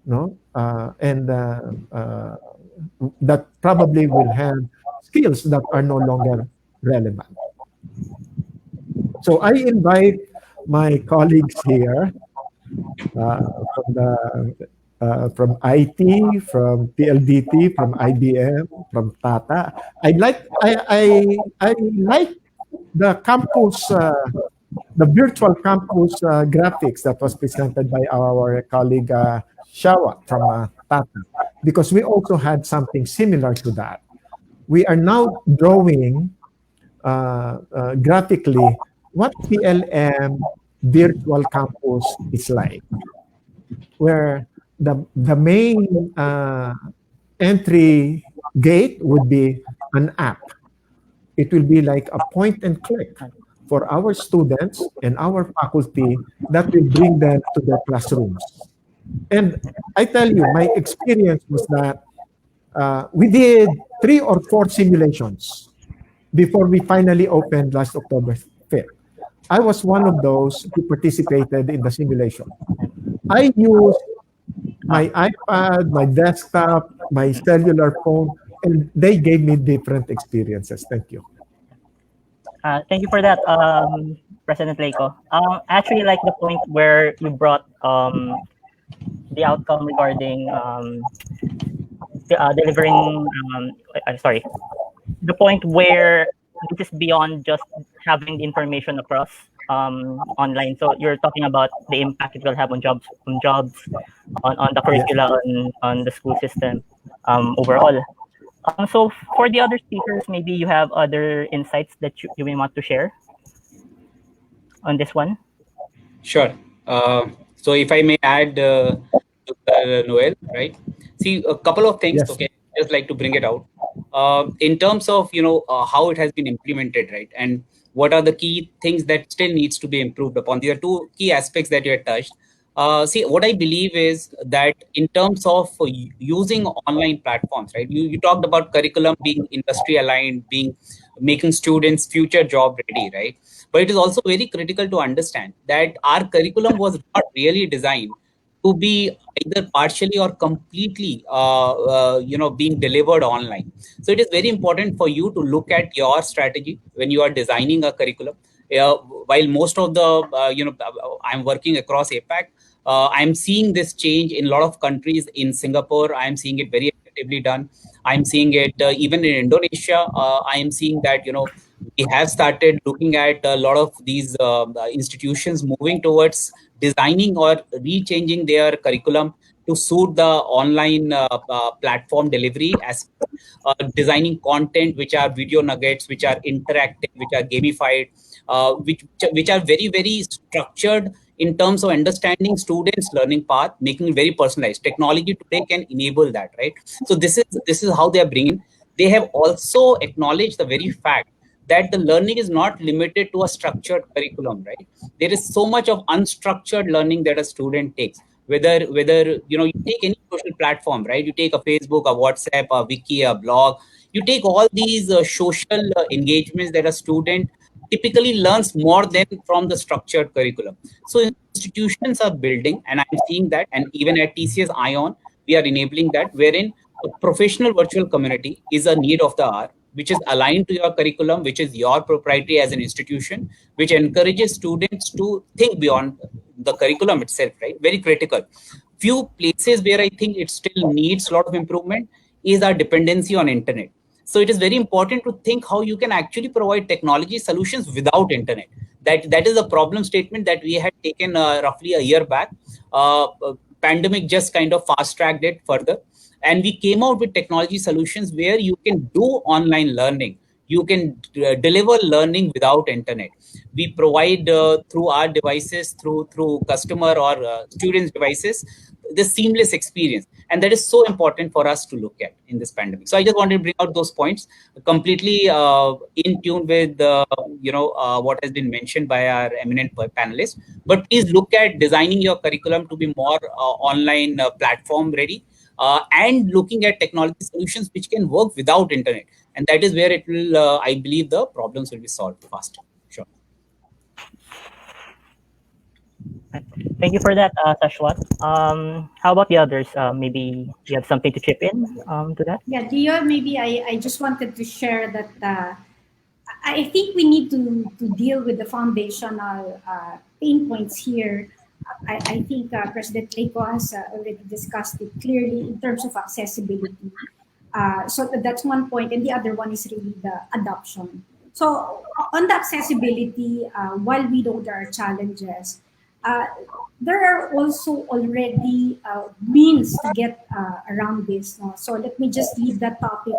and that probably will have skills that are no longer relevant. So I invite my colleagues here from IT, from PLDT, from IBM, from Tata. I like the campus, the virtual campus graphics that was presented by our colleague Shashwat from Tata, because we also had something similar to that. We are now drawing graphically what PLM virtual campus is like, where the main entry gate would be an app. It will be like a point and click for our students and our faculty that will bring them to their classrooms. And I tell you, my experience was that we did 3 or 4 simulations before we finally opened last October 5th. I was one of those who participated in the simulation. I used my iPad, my desktop, my cellular phone, and they gave me different experiences. Thank you. Thank you for that, President Leyco. I actually like the point where you brought the outcome regarding delivering, the point where this is beyond just having the information across online. So you're talking about the impact it will have on jobs, on the curricula, on the school system overall. So for the other speakers, maybe you have other insights that you may want to share on this one. Sure. So if I may add, Noel, right? See, a couple of things. Yes. Okay, just like to bring it out. In terms of how it has been implemented, right, and what are the key things that still needs to be improved upon. There are 2 key aspects that you had touched. See, what I believe is that in terms of using online platforms, right, you talked about curriculum being industry aligned, being making students future job ready, right? But it is also very critical to understand that our curriculum was not really designed to be either partially or completely being delivered online. So it is very important for you to look at your strategy when you are designing a curriculum. While most of the I'm working across APAC, I'm seeing this change in a lot of countries. In Singapore, I'm seeing it very effectively done. I'm seeing it even in Indonesia. I am seeing that we have started looking at a lot of these institutions moving towards designing or rechanging their curriculum to suit the online platform delivery, as designing content which are video nuggets, which are interactive, which are gamified, which are very, very structured in terms of understanding students' learning path, making it very personalized. Technology today can enable that, right? So this is how they are bringing. They have also acknowledged the very fact that the learning is not limited to a structured curriculum, right? There is so much of unstructured learning that a student takes. Whether you take any social platform, right? You take a Facebook, a WhatsApp, a wiki, a blog. You take all these social engagements that a student typically learns more than from the structured curriculum. So institutions are building, and I'm seeing that, and even at TCS Ion, we are enabling that, wherein a professional virtual community is a need of the hour, which is aligned to your curriculum, which is your proprietary as an institution, which encourages students to think beyond the curriculum itself, right? Very critical. Few places where I think it still needs a lot of improvement is our dependency on internet. So it is very important to think how you can actually provide technology solutions without internet. That is a problem statement that we had taken roughly a year back. Pandemic just kind of fast-tracked it further. And we came out with technology solutions where you can do online learning. You can deliver learning without internet. We provide through our devices, through customer or students' devices, the seamless experience. And that is so important for us to look at in this pandemic. So I just wanted to bring out those points, completely in tune with what has been mentioned by our eminent panelists. But please look at designing your curriculum to be more online platform ready. And looking at technology solutions which can work without internet. And that is where it will, I believe, the problems will be solved faster. Sure. Thank you for that, Shashwat. How about the others? Maybe you have something to chip in to that? Yeah, Dio, maybe I just wanted to share that I think we need to deal with the foundational pain points here. I think President Leyco has already discussed it clearly in terms of accessibility. So that's one point, and the other one is really the adoption. So on the accessibility, while we know there are challenges, there are also already means to get around this. So let me just leave that topic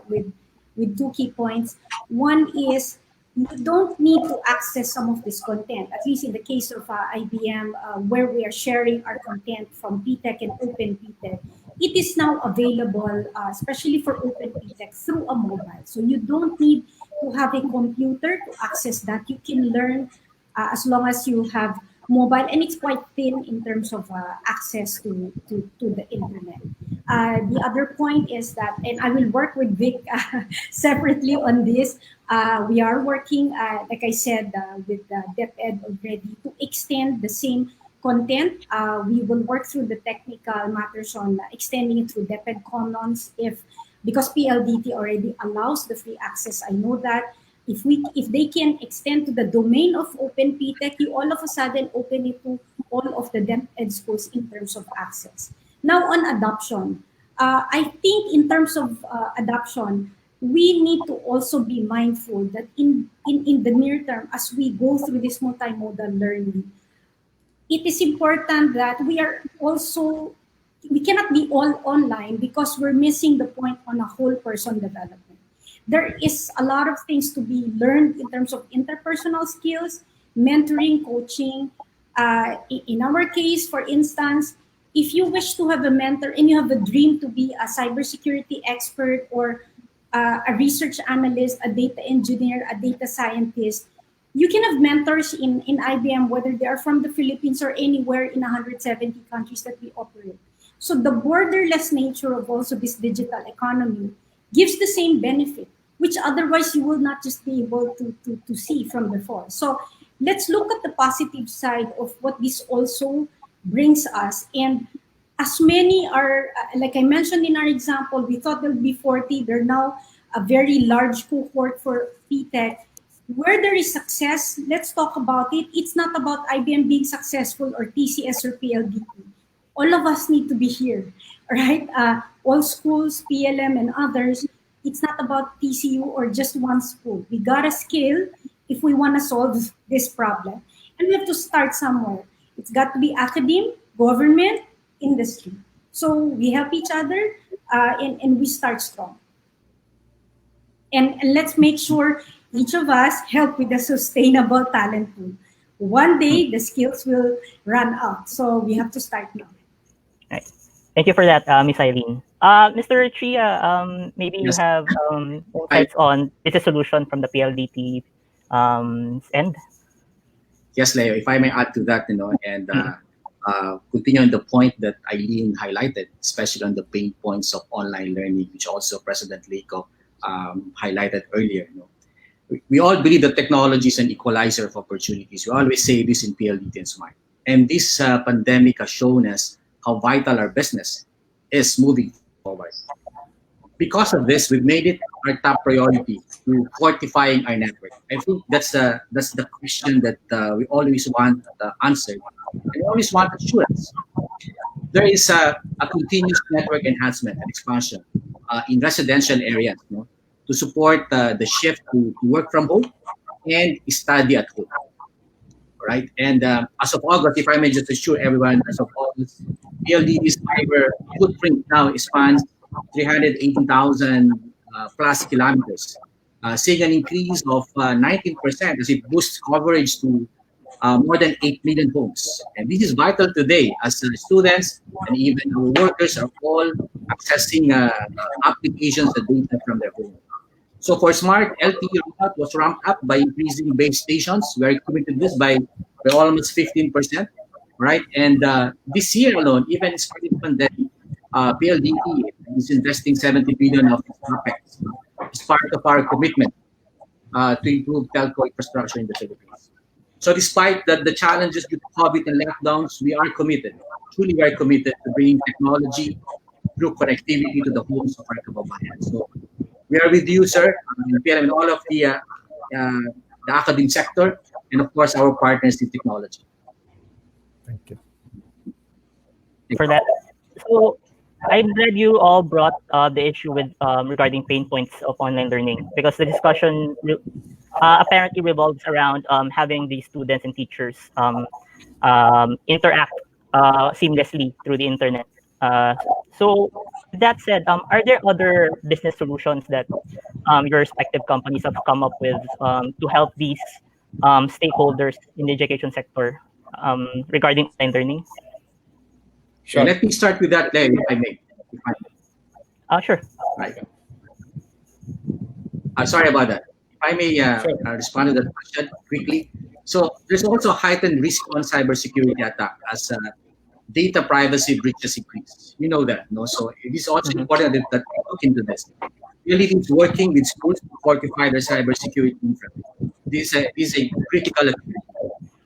with two key points. One is you don't need to access some of this content, at least in the case of IBM, where we are sharing our content from PTech and Open PTech. It is now available, especially for Open PTech, through a mobile. So you don't need to have a computer to access that. You can learn as long as you have mobile, and it's quite thin in terms of access to the internet. The other point is that, and I will work with Vic separately on this. We are working, like I said, with DepEd already to extend the same content. We will work through the technical matters on extending it through DepEd Commons because PLDT already allows the free access. I know that. If they can extend to the domain of Open PTech, you all of a sudden open it to all of the DepEd schools in terms of access. Now on adoption, I think in terms of adoption, we need to also be mindful that in the near term, as we go through this multimodal learning, it is important that we cannot be all online because we're missing the point on a whole person development. There is a lot of things to be learned in terms of interpersonal skills, mentoring, coaching. In our case, for instance, if you wish to have a mentor and you have a dream to be a cybersecurity expert or a research analyst, a data engineer, a data scientist, you can have mentors in IBM, whether they are from the Philippines or anywhere in 170 countries that we operate. So the borderless nature of also this digital economy gives the same benefit. which otherwise you will not just be able to see from before. So let's look at the positive side of what this also brings us. And as many are, like I mentioned in our example, we thought there would be 40, they're now a very large cohort for PTech. Where there is success, let's talk about it. It's not about IBM being successful or TCS or PLDT. All of us need to be here, right? All schools, PLM and others, it's not about TCU or just one school. We gotta scale if we wanna solve this problem. And we have to start somewhere. It's got to be academe, government, industry. So we help each other and we start strong. And let's make sure each of us help with the sustainable talent pool. One day the skills will run out. So we have to start now. Right. Thank you for that, Ms. Aileen. Mr. Tria, maybe you have insights on business solution from the PLDT end? Yes, Leo, if I may add to that, and continue on the point that Aileen highlighted, especially on the pain points of online learning, which also President Leyco highlighted earlier. We all believe that technology is an equalizer of opportunities. We always say this in PLDT and Smart. And this pandemic has shown us how vital our business is moving forward. Because of this, we've made it our top priority to fortifying our network. I think that's the question that we always want answered. We always want assurance. There is a continuous network enhancement and expansion in residential areas to support the shift to work from home and study at home. Right? And as of August, if I may just assure everyone, as of August, PLDT's fiber footprint now spans 318,000 plus kilometers, seeing an increase of 19% as it boosts coverage to more than 8 million homes. And this is vital today as students and even our workers are all accessing applications and data from their home. So for Smart, LTE rollout was ramped up by increasing base stations. We are committed to this by almost 15%, right? And this year alone, even in spite of the pandemic, PLDT is investing 70 billion of capex as part of our commitment to improve telco infrastructure in the Philippines. So despite the challenges with COVID and lockdowns, we are committed, truly we are committed to bringing technology through connectivity to the homes of our kababayan. So we are with you, sir, and all of the academic sector, and of course our partners in technology. Thank you. For that. So I'm glad you all brought the issue with regarding pain points of online learning, because the discussion apparently revolves around having the students and teachers interact seamlessly through the internet. So that said, are there other business solutions that your respective companies have come up with to help these stakeholders in the education sector regarding online learning? Sure. Let me start with that, if I may. Sure. Right. Sorry about that. If I may respond to that question quickly. So there's also heightened risk on cybersecurity attack as data privacy breaches increase. You know that, no? So it is also important that we look into this. Really, it's working with schools to fortify their cybersecurity infrastructure. This is a critical activity.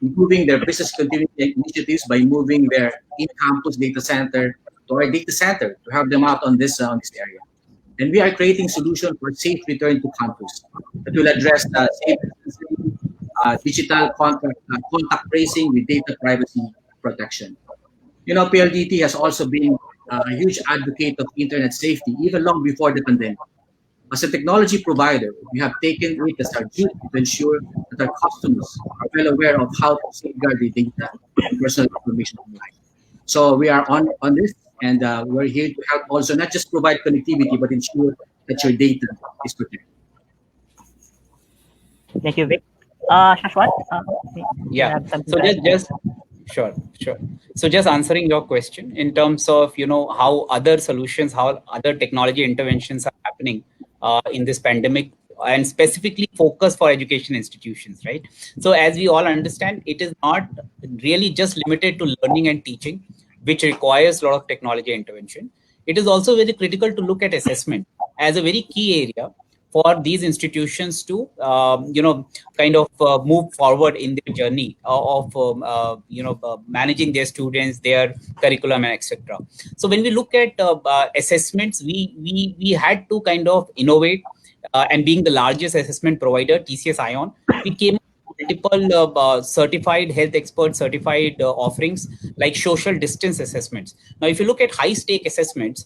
Improving their business continuity initiatives by moving their in-campus data center to our data center to have them out on this area. And we are creating solutions for safe return to campus that will address safe digital contact tracing with data privacy protection. PLDT has also been a huge advocate of internet safety even long before the pandemic. As a technology provider, we have taken it as our duty to ensure that our customers are well aware of how to safeguard their data and personal information online. So we are on this, and we're here to help also not just provide connectivity, but ensure that your data is protected. Thank you, Vic. Shashwat? Yeah. So So just answering your question in terms of how other solutions, how other technology interventions are happening in this pandemic, and specifically focus for education institutions, right? So as we all understand, it is not really just limited to learning and teaching, which requires a lot of technology intervention. It is also very critical to look at assessment as a very key area for these institutions to kind of move forward in their journey of managing their students, their curriculum, and etc. So when we look at assessments, we had to kind of innovate, and being the largest assessment provider, TCS Ion, we came up with multiple certified health expert certified offerings like social distance assessments. Now, if you look at high stake assessments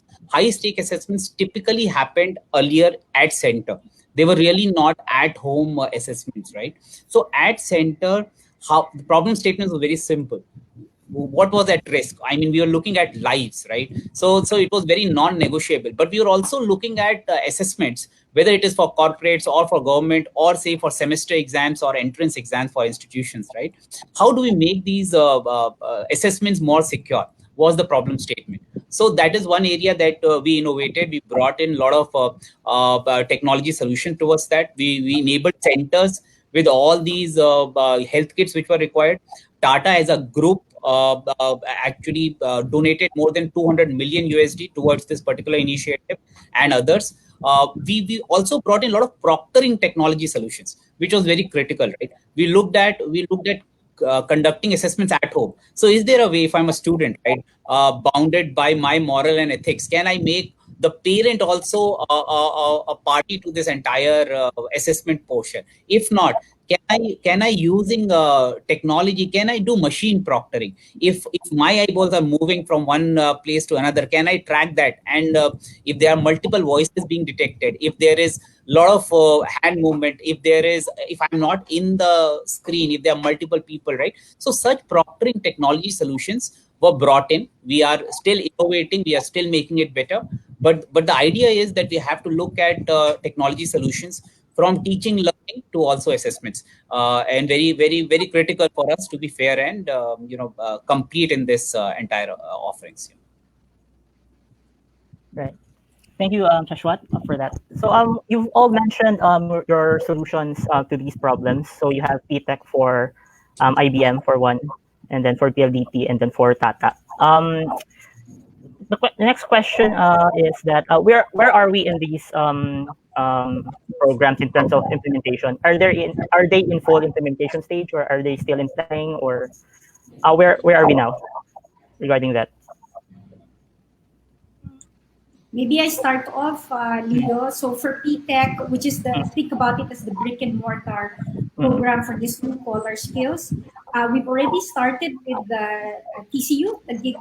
typically happened earlier at center. They were really not at home assessments, right? So at center, how the problem statements were very simple. What was at risk? I mean, we were looking at lives, right? So it was very non-negotiable. But we were also looking at assessments, whether it is for corporates or for government, or say for semester exams or entrance exams for institutions, right? How do we make these assessments more secure? Was the problem statement. So that is one area that we innovated. We brought in a lot of technology solution towards that. We enabled centers with all these health kits which were required. Tata as a group actually donated more than 200 million USD towards this particular initiative and others. We also brought in a lot of proctoring technology solutions, which was very critical, right? We looked at conducting assessments at home. So is there a way, if I'm a student, right, bounded by my moral and ethics, can I make the parent also a party to this entire assessment portion? If not, can I using technology, can I do machine proctoring? If my eyeballs are moving from one place to another, can I track that? And if there are multiple voices being detected, if there is a lot of hand movement, if I'm not in the screen, if there are multiple people, right? So such proctoring technology solutions were brought in. We are still innovating, we are still making it better. But the idea is that we have to look at technology solutions from teaching, learning to also assessments, and very, very, very critical for us to be fair and complete in this entire offerings. Right. Thank you, Shashwat, for that. So you've all mentioned your solutions to these problems. So you have PTech for IBM for one, and then for PLDT, and then for Tata. The next question is that where are we in these programs in terms of implementation? Are they in full implementation stage, or are they still in planning, or where are we now regarding that? Maybe I start off, Leo. So for PTech, which is think about it as the brick and mortar program for these blue collar skills, we've already started with the TCU, the Gig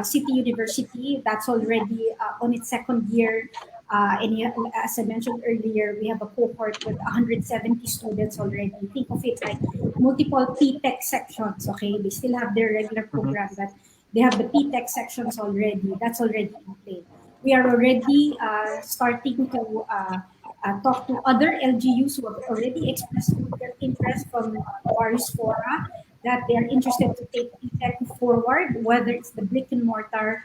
City University. That's already on its second year. And as I mentioned earlier, we have a cohort with 170 students already. Think of it like multiple PTech sections, okay? They still have their regular program, but they have the PTech sections already. That's already in play. We are already starting to talk to other LGUs who have already expressed their interest from various fora that they are interested to take PTech forward, whether it's the brick and mortar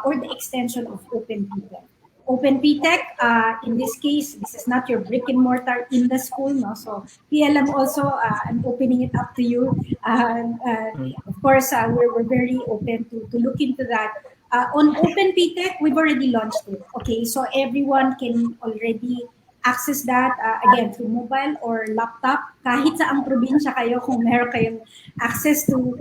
or the extension of Open PTech. Open PTech, in this case, this is not your brick and mortar in the school, no? So PLM also, I'm opening it up to you. Of course, we're very open to look into that. On Open PTech, we've already launched it. Okay, so everyone can already access that again through mobile or laptop. Kahit saang probinsya kayo, kung meron kayong access to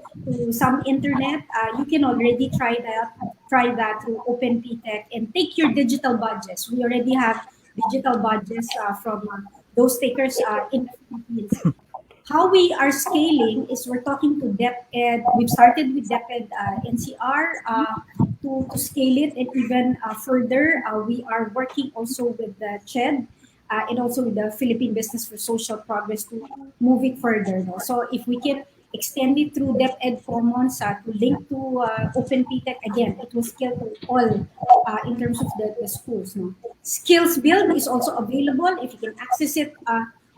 some internet, you can already try that through Open PTech and take your digital badges. We already have digital badges from those takers in the Philippines. How we are scaling is we're talking to DepEd. We've started with DepEd NCR to scale it, and even further, we are working also with the CHED and also with the Philippine Business for Social Progress to move it further. No? So if we can extend it through DepEd Commons to link to Open PTech, again, it will scale to all in terms of the schools. No? Skills Build is also available if you can access it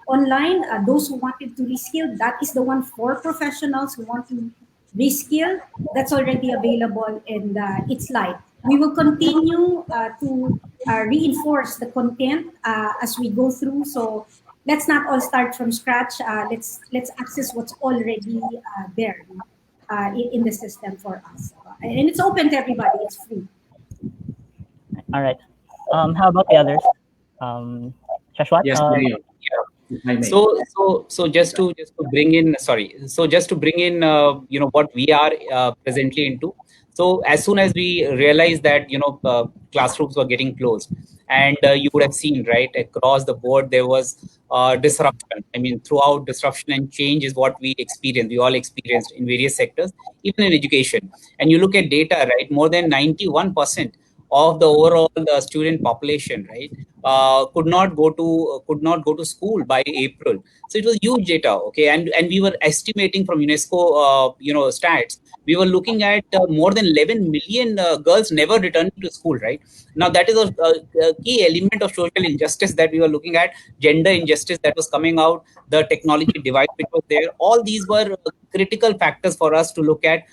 online. Those who wanted to reskill, that is the one for professionals who want to reskill. That's already available and it's live. We will continue to reinforce the content as we go through. So let's not all start from scratch. Let's access what's already there in the system for us. And it's open to everybody. It's free. All right. How about the others? Shashwat? Yes, Mario. If I may. So just to bring in, sorry. So just to bring in, what we are presently into. So as soon as we realized that classrooms were getting closed, and you would have seen, right, across the board there was disruption. I mean, throughout, disruption and change is what we experienced. We all experienced in various sectors, even in education. And you look at data, right? More than 91% of the overall student population, right, could not go to school by April. So it was huge data, okay, and we were estimating from UNESCO, stats. We were looking at more than 11 million girls never returning to school, right? Now that is a key element of social injustice that we were looking at, gender injustice that was coming out, the technology divide which was there. All these were critical factors for us to look at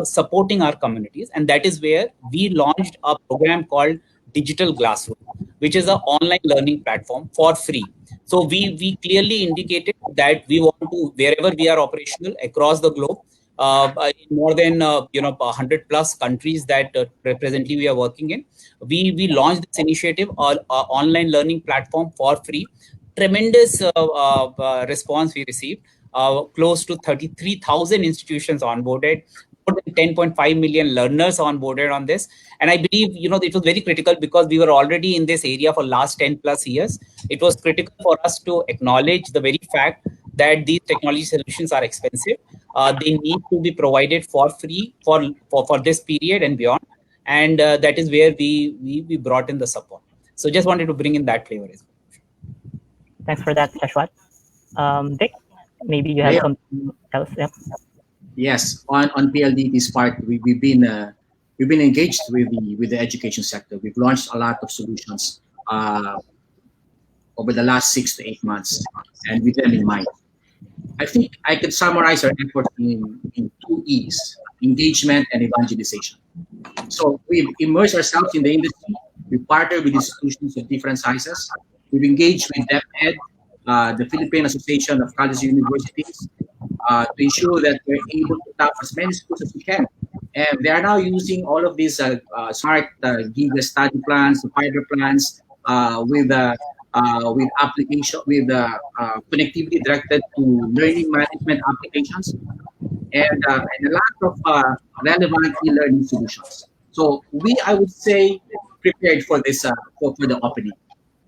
supporting our communities, and that is where we launched a program called Digital Classroom, which is an online learning platform for free. So we clearly indicated that we want to, wherever we are operational across the globe, in more than 100 plus countries that presently we are working in, we launched this initiative, online learning platform for free. Tremendous response we received. Close to 33,000 institutions onboarded, more than 10.5 million learners onboarded on this. And I believe, it was very critical because we were already in this area for last 10 plus years. It was critical for us to acknowledge the very fact that these technology solutions are expensive. They need to be provided for free for this period and beyond. And that is where we brought in the support. So just wanted to bring in that flavor as well. Thanks for that, Shashwat. Vic, maybe you have something else. Yeah. Yes, on PLDT's part, we've been engaged with the education sector. We've launched a lot of solutions over the last 6 to 8 months, and with them in mind. I think I could summarize our efforts in 2 E's: engagement and evangelization. So we've immersed ourselves in the industry. We partner with institutions of different sizes. We've engaged with DepEd, the Philippine Association of Colleges and Universities, to ensure that we're able to tap as many schools as we can. And they are now using all of these smart GIGA study plans, fiber plans, with application, with connectivity directed to learning management applications, and a lot of relevant e-learning solutions. So I would say, prepared for this for the opening.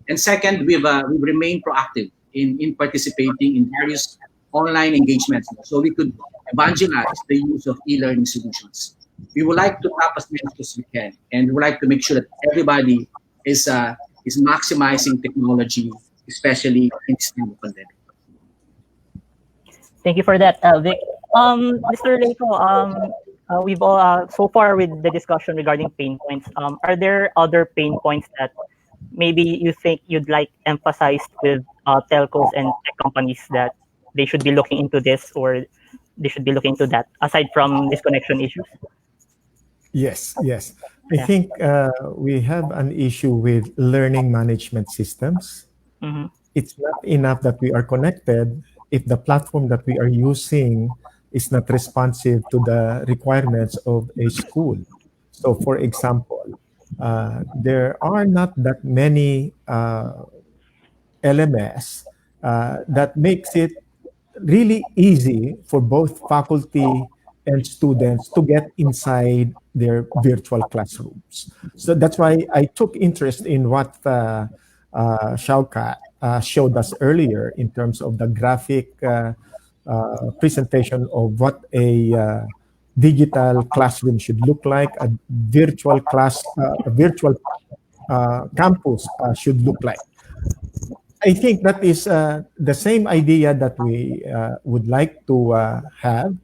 And second, we've remained proactive in participating in various online engagements, so we could evangelize the use of e-learning solutions. We would like to tap as many as we can, and we would like to make sure that everybody is maximizing technology, especially in this time of pandemic. Thank you for that, Vic. Mr. Leyco, we've all so far with the discussion regarding pain points. Are there other pain points that maybe you think you'd like emphasized with telcos and tech companies that they should be looking into this, or they should be looking into that, aside from disconnection issues? Yes. I think we have an issue with learning management systems. Mm-hmm. It's not enough that we are connected if the platform that we are using is not responsive to the requirements of a school. So, for example, there are not that many LMS that makes it really easy for both faculty and students to get inside their virtual classrooms. So that's why I took interest in what Shaukat showed us earlier in terms of the graphic presentation of what a digital classroom should look like, a virtual campus should look like. I think that is the same idea that we would like to have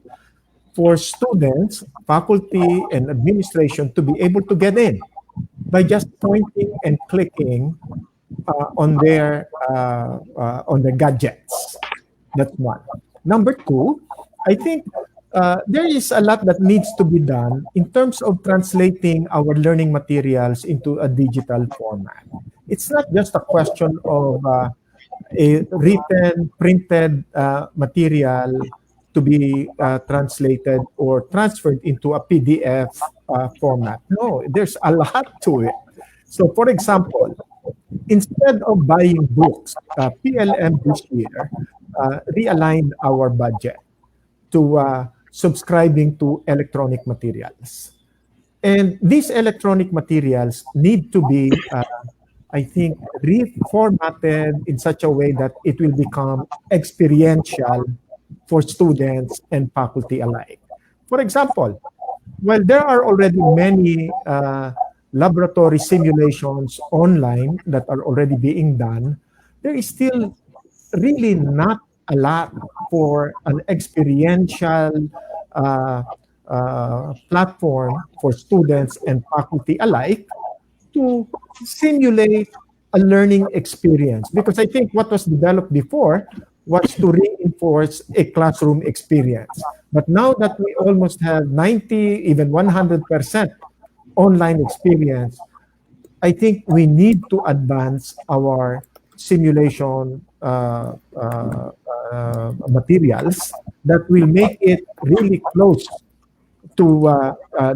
for students, faculty, and administration to be able to get in by just pointing and clicking on their gadgets. That's one. Number two, I think there is a lot that needs to be done in terms of translating our learning materials into a digital format. It's not just a question of a written, printed material to be translated or transferred into a PDF format. No, there's a lot to it. So, for example, instead of buying books, PLM this year realigned our budget to subscribing to electronic materials. And these electronic materials need to be, I think, reformatted in such a way that it will become experiential for students and faculty alike. For example, well, there are already many laboratory simulations online that are already being done. There is still really not a lot for an experiential platform for students and faculty alike to simulate a learning experience. Because I think what was developed before was to reinforce a classroom experience. But now that we almost have 90, even 100% online experience, I think we need to advance our simulation materials that will make it really close to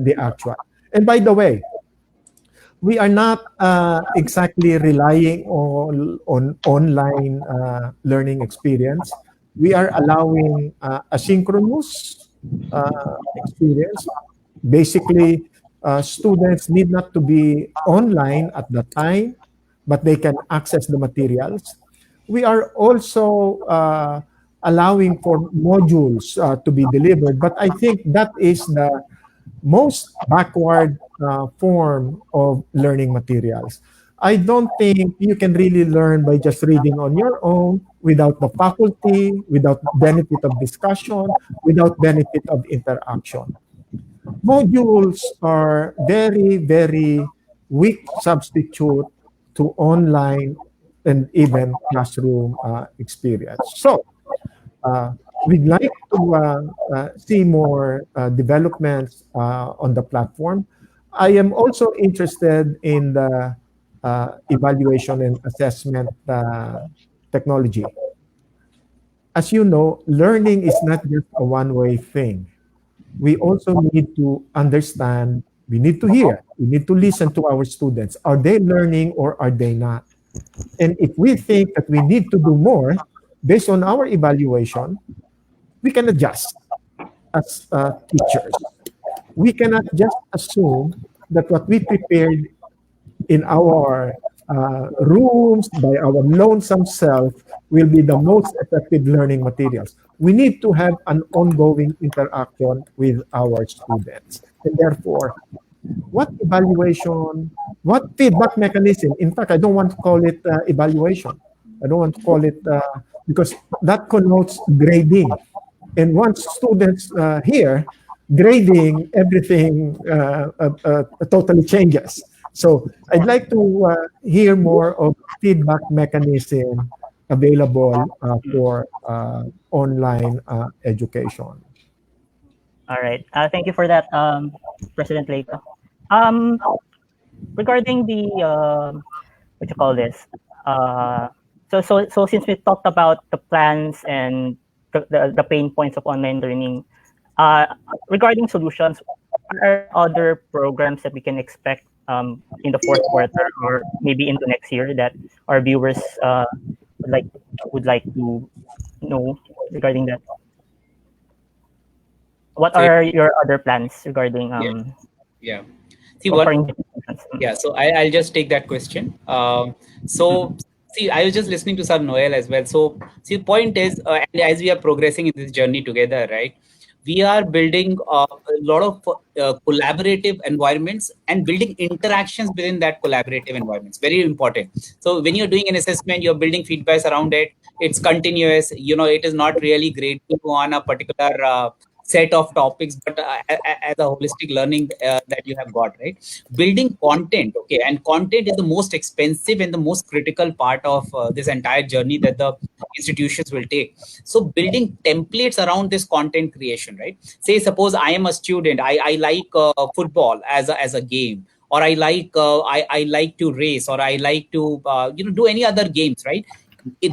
the actual. And by the way, we are not exactly relying on online learning experience. We are allowing asynchronous experience. Basically, students need not to be online at the time, but they can access the materials. We are also allowing for modules to be delivered, but I think that is the most backward form of learning materials. I don't think you can really learn by just reading on your own without the faculty, without benefit of discussion, without benefit of interaction. Modules are very, very weak substitute to online and even classroom experience. So we'd like to see more developments on the platform. I am also interested in the evaluation and assessment technology. As you know, learning is not just a one-way thing. We also need to understand, we need to hear, we need to listen to our students. Are they learning or are they not? And if we think that we need to do more based on our evaluation, we can adjust as teachers. We cannot just assume that what we prepared in our rooms by our lonesome self will be the most effective learning materials. We need to have an ongoing interaction with our students. And therefore, what evaluation, what feedback mechanism, in fact, I don't want to call it evaluation. I don't want to call it, because that connotes grading. And once students hear grading, everything totally changes. So I'd like to hear more of feedback mechanism available for online education. All right. Thank you for that, President Leyco. Regarding the what you call this? So since we talked about the plans and the pain points of online learning, regarding solutions, are there other programs that we can expect in the fourth quarter or maybe in the next year that our viewers would like to know regarding that? What are your other plans regarding yeah. See, so I'll just take that question. See, I was just listening to Sir Noel as well. So see, the point is, and as we are progressing in this journey together, right, we are building a lot of collaborative environments and building interactions within that collaborative environments. Very important. So when you're doing an assessment, you're building feedbacks around it. It's continuous. It is not really grading on a particular set of topics, but as a holistic learning that you have got, right? Building content, okay, and content is the most expensive and the most critical part of this entire journey that the institutions will take. So building templates around this content creation, right? Say, suppose I am a student, I like football as a game, or I like I like to race, or I like to do any other games, right?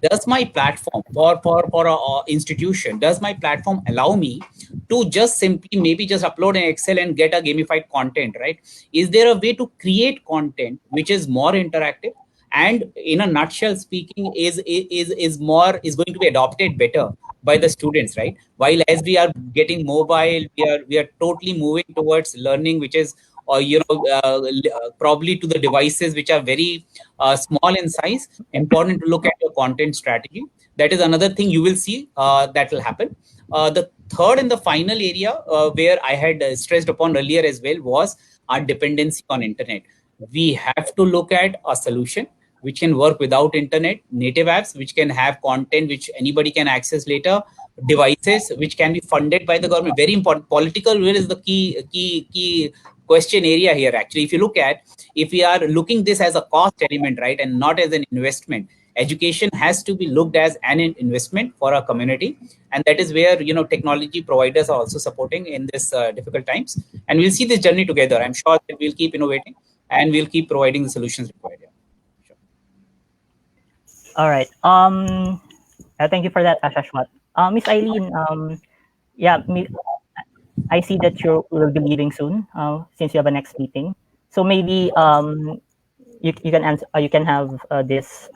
Does my platform for a institution, does my platform allow me to just simply maybe just upload an Excel and get a gamified content, right? Is there a way to create content which is more interactive and in a nutshell speaking is going to be adopted better by the students, right? While as we are getting mobile, we are totally moving towards learning which is probably to the devices which are very small in size. Important to look at your content strategy. That is another thing you will see that will happen. The third and the final area where I had stressed upon earlier as well was our dependency on internet. We have to look at a solution which can work without internet, native apps which can have content which anybody can access later, devices which can be funded by the government. Very important. Political will is the key question area here. Actually, if you look at, if we are looking this as a cost element, right, and not as an investment, education has to be looked as an investment for our community, and that is where technology providers are also supporting in this difficult times. And we'll see this journey together. I'm sure that we'll keep innovating and we'll keep providing the solutions required. All right. Thank you for that, Shashwat. Miss Aileen, I see that you will be leaving soon, since you have a next meeting. So maybe you can answer. You can have this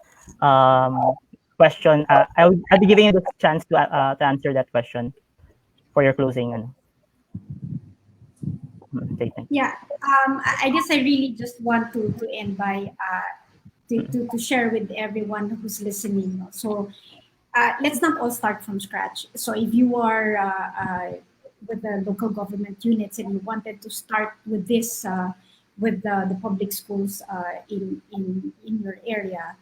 question. I'll be giving you the chance to answer that question for your closing statement. Yeah, I guess I really just want to end by to share with everyone who's listening. So let's not all start from scratch. So if you are with the local government units and you wanted to start with this with the public schools in your area,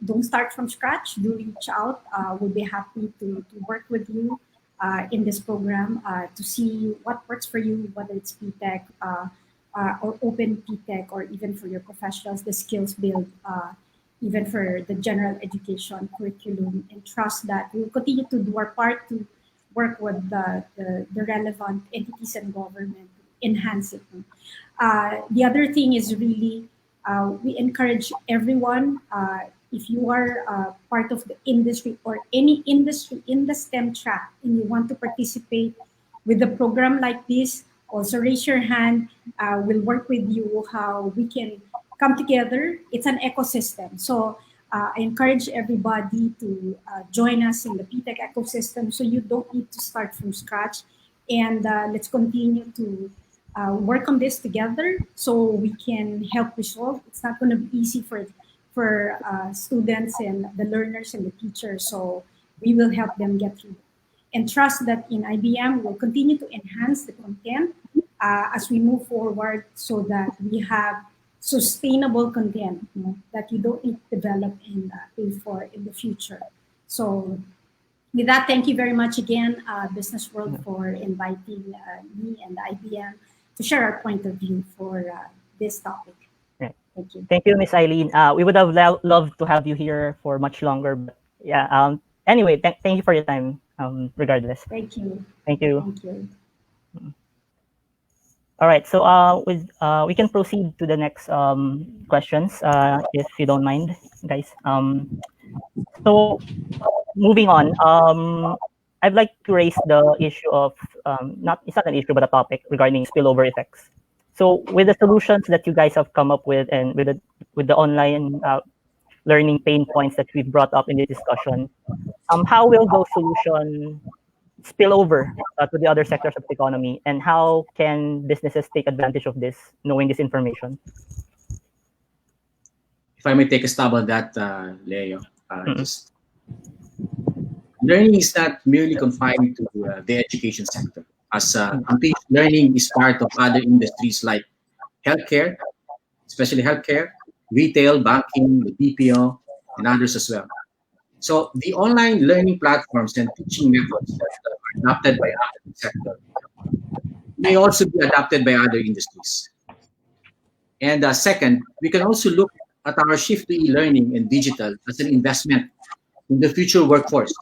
don't start from scratch. Do reach out. We'll be happy to work with you in this program to see what works for you, whether it's PTech or open PTech, or even for your professionals, the skills build, even for the general education curriculum, and trust that we'll continue to do our part to work with the relevant entities and government to enhance it. The other thing is really, we encourage everyone, if you are part of the industry or any industry in the STEM track and you want to participate with a program like this, also raise your hand. We'll work with you how we can come together. It's an ecosystem. So I encourage everybody to join us in the PTech ecosystem so you don't need to start from scratch. And let's continue to work on this together so we can help resolve. It's not going to be easy for students and the learners and the teachers. So we will help them get through. And trust that in IBM, we'll continue to enhance the content as we move forward so that we have sustainable content that you don't need to develop and pay for in the future. So with that, thank you very much again, BusinessWorld, for inviting me and IBM to share our point of view for this topic. Right. Thank you. Thank you, Miss Aileen. We would have loved to have you here for much longer, but yeah. Anyway, thank you for your time. Regardless. Thank you. Thank you. Thank you. All right. So we can proceed to the next questions, if you don't mind, guys. So moving on, I'd like to raise the issue of it's not an issue but a topic regarding spillover effects. So with the solutions that you guys have come up with and with the online learning pain points that we've brought up in the discussion, how will those solutions spill over to the other sectors of the economy, and how can businesses take advantage of this, knowing this information? If I may take a stab at that, Leo, just learning is not merely confined to the education sector, as continuous learning is part of other industries like healthcare, especially healthcare, retail, banking, the BPO, and others as well. So the online learning platforms and teaching methods that are adopted by other sector may also be adopted by other industries. And second, we can also look at our shift to e-learning and digital as an investment in the future workforce.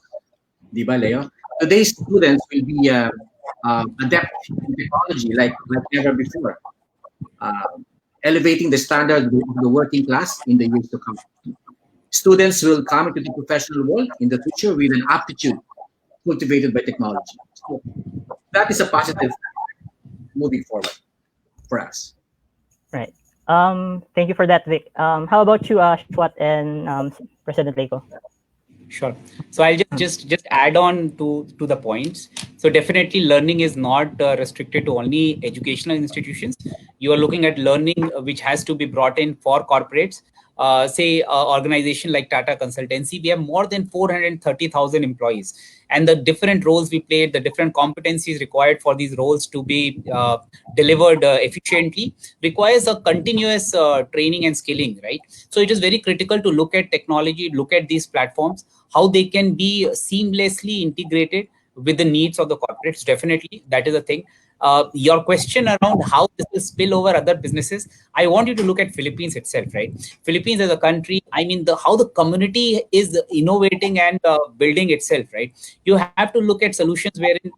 Di ba, Leo? Today's students will be adept in technology like never before, elevating the standard of the working class in the years to come. Students will come into the professional world in the future with an aptitude cultivated by technology. So that is a positive moving forward for us. Right. Thank you for that, Vic. How about you, Shashwat and President Leyco? Sure. So I'll just add on to the points. So definitely learning is not restricted to only educational institutions. You are looking at learning which has to be brought in for corporates. Say organization like Tata Consultancy, we have more than 430,000 employees, and the different roles we play, the different competencies required for these roles to be delivered efficiently requires a continuous training and skilling, right? So it is very critical to look at technology, look at these platforms, how they can be seamlessly integrated with the needs of the corporates. Definitely, that is a thing. Your question around how this will spill over other businesses, I want you to look at Philippines itself, right? Philippines as a country, I mean, how the community is innovating and building itself, right? You have to look at solutions wherein,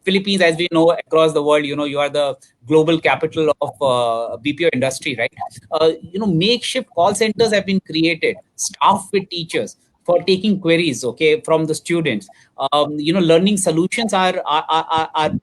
Philippines, as we know across the world, you are the global capital of BPO industry, right? Makeshift call centers have been created, staffed with teachers for taking queries, okay, from the students. Learning solutions are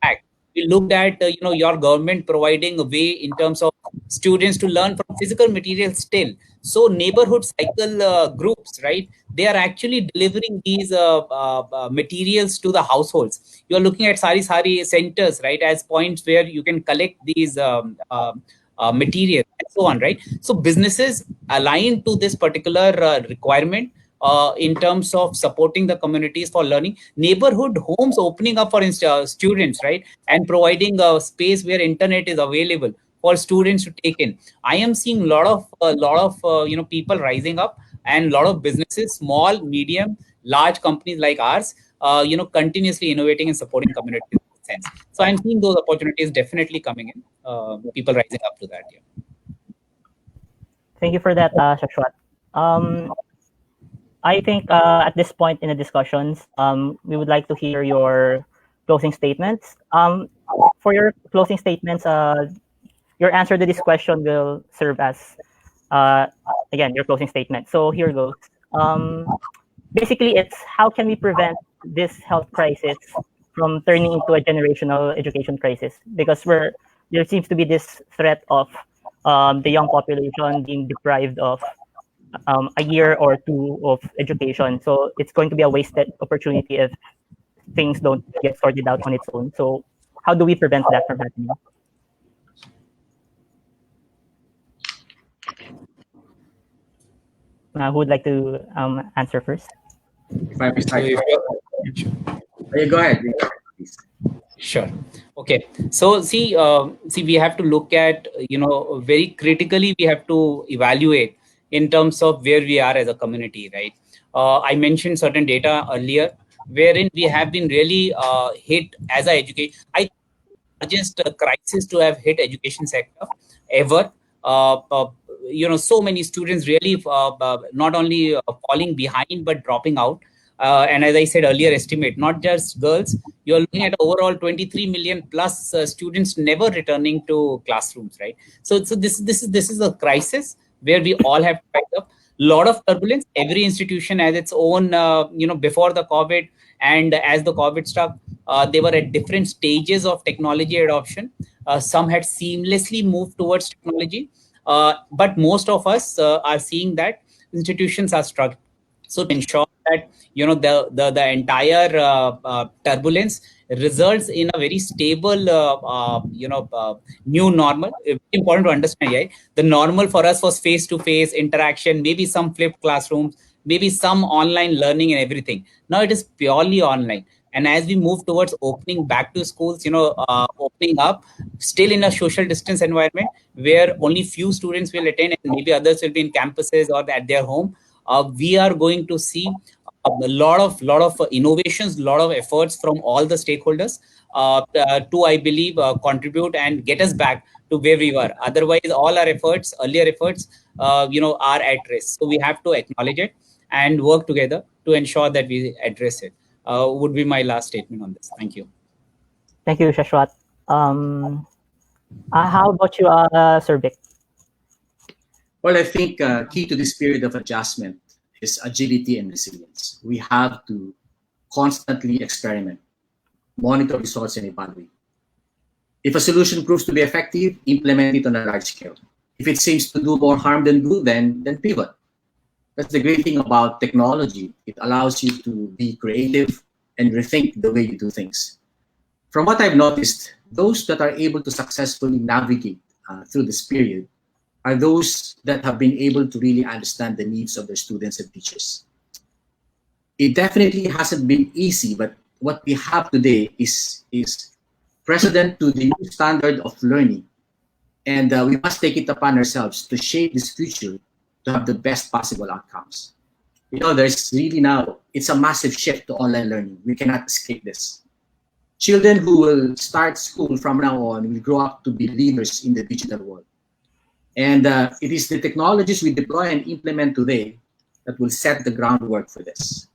back. We looked at your government providing a way in terms of students to learn from physical materials still. So neighborhood cycle groups, right? They are actually delivering these materials to the households. You are looking at sari centers, right, as points where you can collect these materials and so on, right? So businesses aligned to this particular requirement in terms of supporting the communities for learning, neighborhood homes opening up for students, right, and providing a space where internet is available for students to take in. I am seeing a lot of people rising up, and a lot of businesses, small, medium, large companies like ours, continuously innovating and supporting communities in that sense. So I'm seeing those opportunities definitely coming in. People rising up to that. Yeah. Thank you for that, Shashwat. I think at this point in the discussions, we would like to hear your closing statements. For your closing statements, your answer to this question will serve as, again, your closing statement. So here goes. Basically, it's how can we prevent this health crisis from turning into a generational education crisis? Because there seems to be this threat of the young population being deprived of a year or two of education. So it's going to be a wasted opportunity if things don't get sorted out on its own. So how do we prevent that from happening? Who would like to answer first? If I may start. Go ahead. Please. Sure. Okay. So see, we have to look at, very critically, we have to evaluate in terms of where we are as a community, right? I mentioned certain data earlier, wherein we have been really hit as a education. I think the largest crisis to have hit education sector ever. So many students really not only falling behind but dropping out. And as I said earlier, estimate not just girls. You're looking at overall 23 million plus students never returning to classrooms, right? So this is a crisis where we all have to fight up. Lot of turbulence. Every institution has its own, before the COVID and as the COVID struck, they were at different stages of technology adoption. Some had seamlessly moved towards technology, but most of us are seeing that institutions are struggling. So to ensure that the entire turbulence results in a very stable new normal. It's important to understand, right? The normal for us was face-to-face interaction, maybe some flipped classrooms, maybe some online learning and everything. Now it is purely online. And as we move towards opening back to schools, opening up still in a social distance environment where only few students will attend and maybe others will be in campuses or at their home, we are going to see a lot of innovations, a lot of efforts from all the stakeholders to, I believe, contribute and get us back to where we were. Otherwise, all our efforts, earlier efforts, are at risk. So we have to acknowledge it and work together to ensure that we address it. Would be my last statement on this. Thank you. Thank you, Shashwat. How about you, Sir Vic? Well, I think key to this period of adjustment is agility and resilience. We have to constantly experiment, monitor results, and evaluate. If a solution proves to be effective, implement it on a large scale. If it seems to do more harm than good, then pivot. That's the great thing about technology. It allows you to be creative and rethink the way you do things. From what I've noticed, those that are able to successfully navigate through this period are those that have been able to really understand the needs of their students and teachers. It definitely hasn't been easy, but what we have today is precedent to the new standard of learning. And we must take it upon ourselves to shape this future to have the best possible outcomes. There's really now, it's a massive shift to online learning. We cannot escape this. Children who will start school from now on will grow up to be leaders in the digital world. And it is the technologies we deploy and implement today that will set the groundwork for this.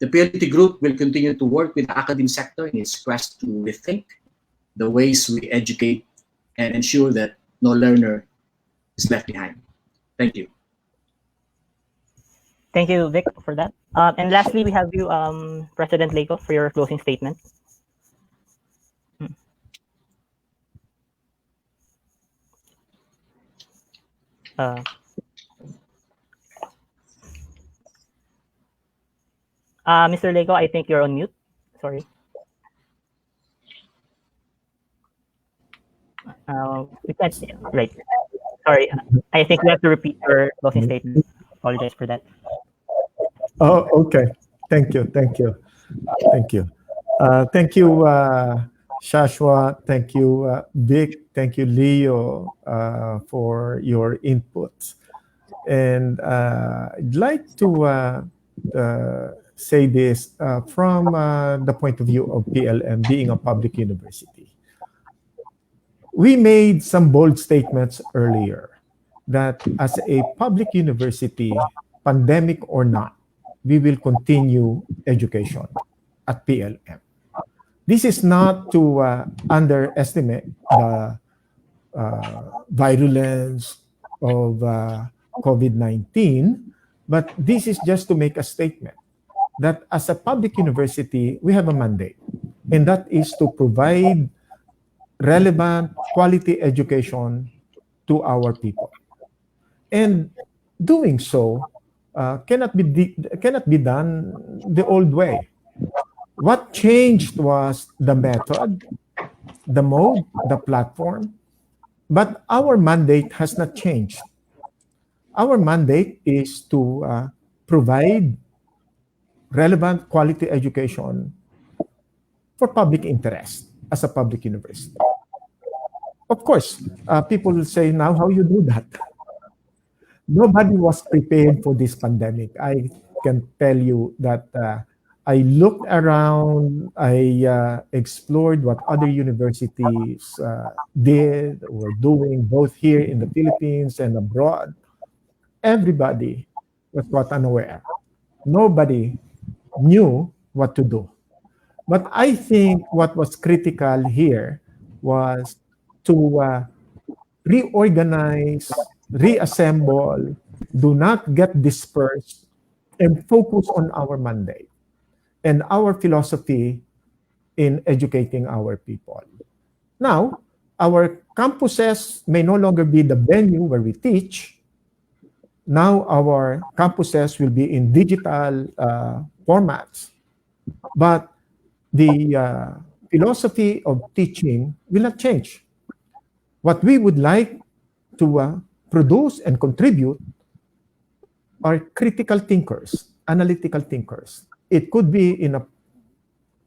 The PLDT Group will continue to work with the academic sector in its quest to rethink the ways we educate and ensure that no learner is left behind. Thank you. Thank you, Vic, for that. And lastly, we have you, President Leyco, for your closing statement. Mr. Leyco, I think you're on mute. Sorry. We can't. Right. Sorry. I think we have to repeat your closing statement. Apologize for that. Oh, okay. Thank you. Thank you. Thank you. Thank you, Shashwat. Thank you, Vic. Thank you, Leo, for your input. And I'd like to say this from the point of view of PLM being a public university. We made some bold statements earlier that as a public university, pandemic or not, we will continue education at PLM. This is not to underestimate the virulence of COVID-19, but this is just to make a statement that as a public university, we have a mandate, and that is to provide relevant quality education to our people. And doing so cannot be done the old way. What changed was the method, the mode, the platform, but our mandate has not changed. Our mandate is to provide relevant quality education for public interest as a public university. Of course, people will say, now how you do that? Nobody was prepared for this pandemic. I can tell you that I looked around, I explored what other universities did or were doing, both here in the Philippines and abroad. Everybody was caught unaware. Nobody knew what to do. But I think what was critical here was to reorganize, reassemble, do not get dispersed, and focus on our mandate and our philosophy in educating our people. Now, our campuses may no longer be the venue where we teach. Now, our campuses will be in digital formats. But the philosophy of teaching will not change. What we would like to produce and contribute are critical thinkers, analytical thinkers. It could be in a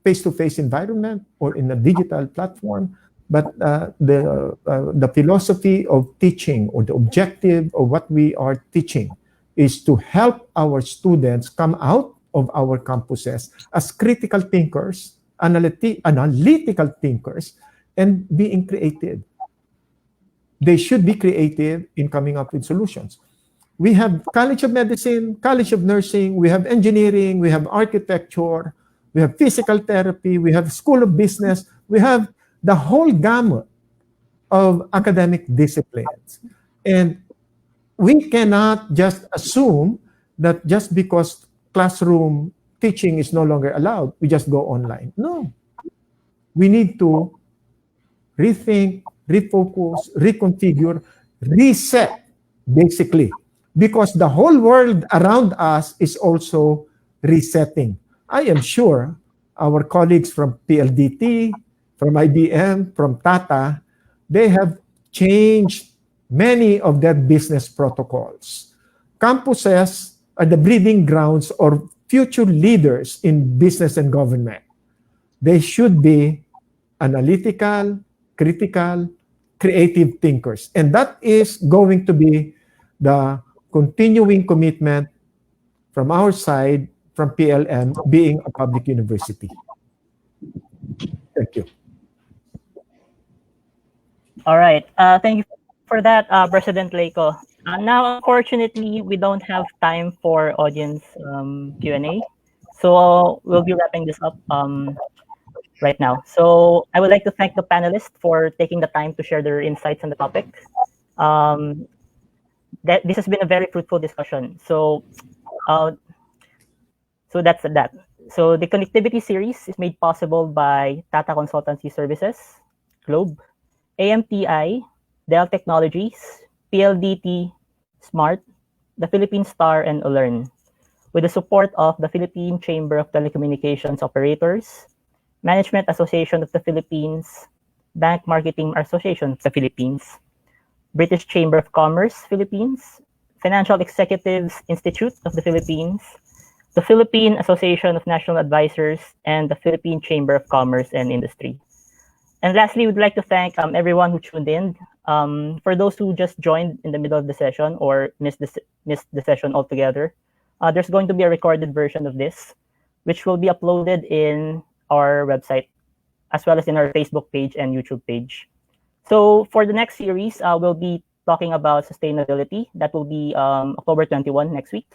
face-to-face environment or in a digital platform, but the philosophy of teaching or the objective of what we are teaching is to help our students come out of our campuses as critical thinkers, analytical thinkers, and being creative. They should be creative in coming up with solutions. We have College of Medicine, College of Nursing, we have engineering, we have architecture, we have physical therapy, we have School of Business, we have the whole gamut of academic disciplines. And we cannot just assume that just because classroom teaching is no longer allowed, we just go online. No. We need to rethink, refocus, reconfigure, reset, basically, because the whole world around us is also resetting. I am sure our colleagues from PLDT, from IBM, from Tata, they have changed many of their business protocols. Campuses are the breeding grounds or future leaders in business and government. They should be analytical, critical, creative thinkers. And that is going to be the continuing commitment from our side, from PLM, being a public university. Thank you. All right. Thank you for that, President Leyco. Now, unfortunately, we don't have time for audience Q&A. So we'll be wrapping this up right now. So I would like to thank the panelists for taking the time to share their insights on the topic. This has been a very fruitful discussion. So that's that. So the connectivity series is made possible by Tata Consultancy Services, Globe, AMTI, Dell Technologies, PLDT, Smart, the Philippine Star, and Ulearn, with the support of the Philippine Chamber of Telecommunications Operators, Management Association of the Philippines, Bank Marketing Association of the Philippines, British Chamber of Commerce Philippines, Financial Executives Institute of the Philippines, the Philippine Association of National Advisors, and the Philippine Chamber of Commerce and Industry. And lastly, we'd like to thank everyone who tuned in. For those who just joined in the middle of the session or missed the session altogether, there's going to be a recorded version of this, which will be uploaded in our website, as well as in our Facebook page and YouTube page. So for the next series, we'll be talking about sustainability. That will be October 21 next week,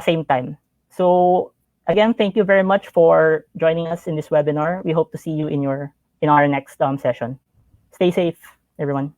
same time. So again, thank you very much for joining us in this webinar. We hope to see you in our next session. Stay safe, everyone.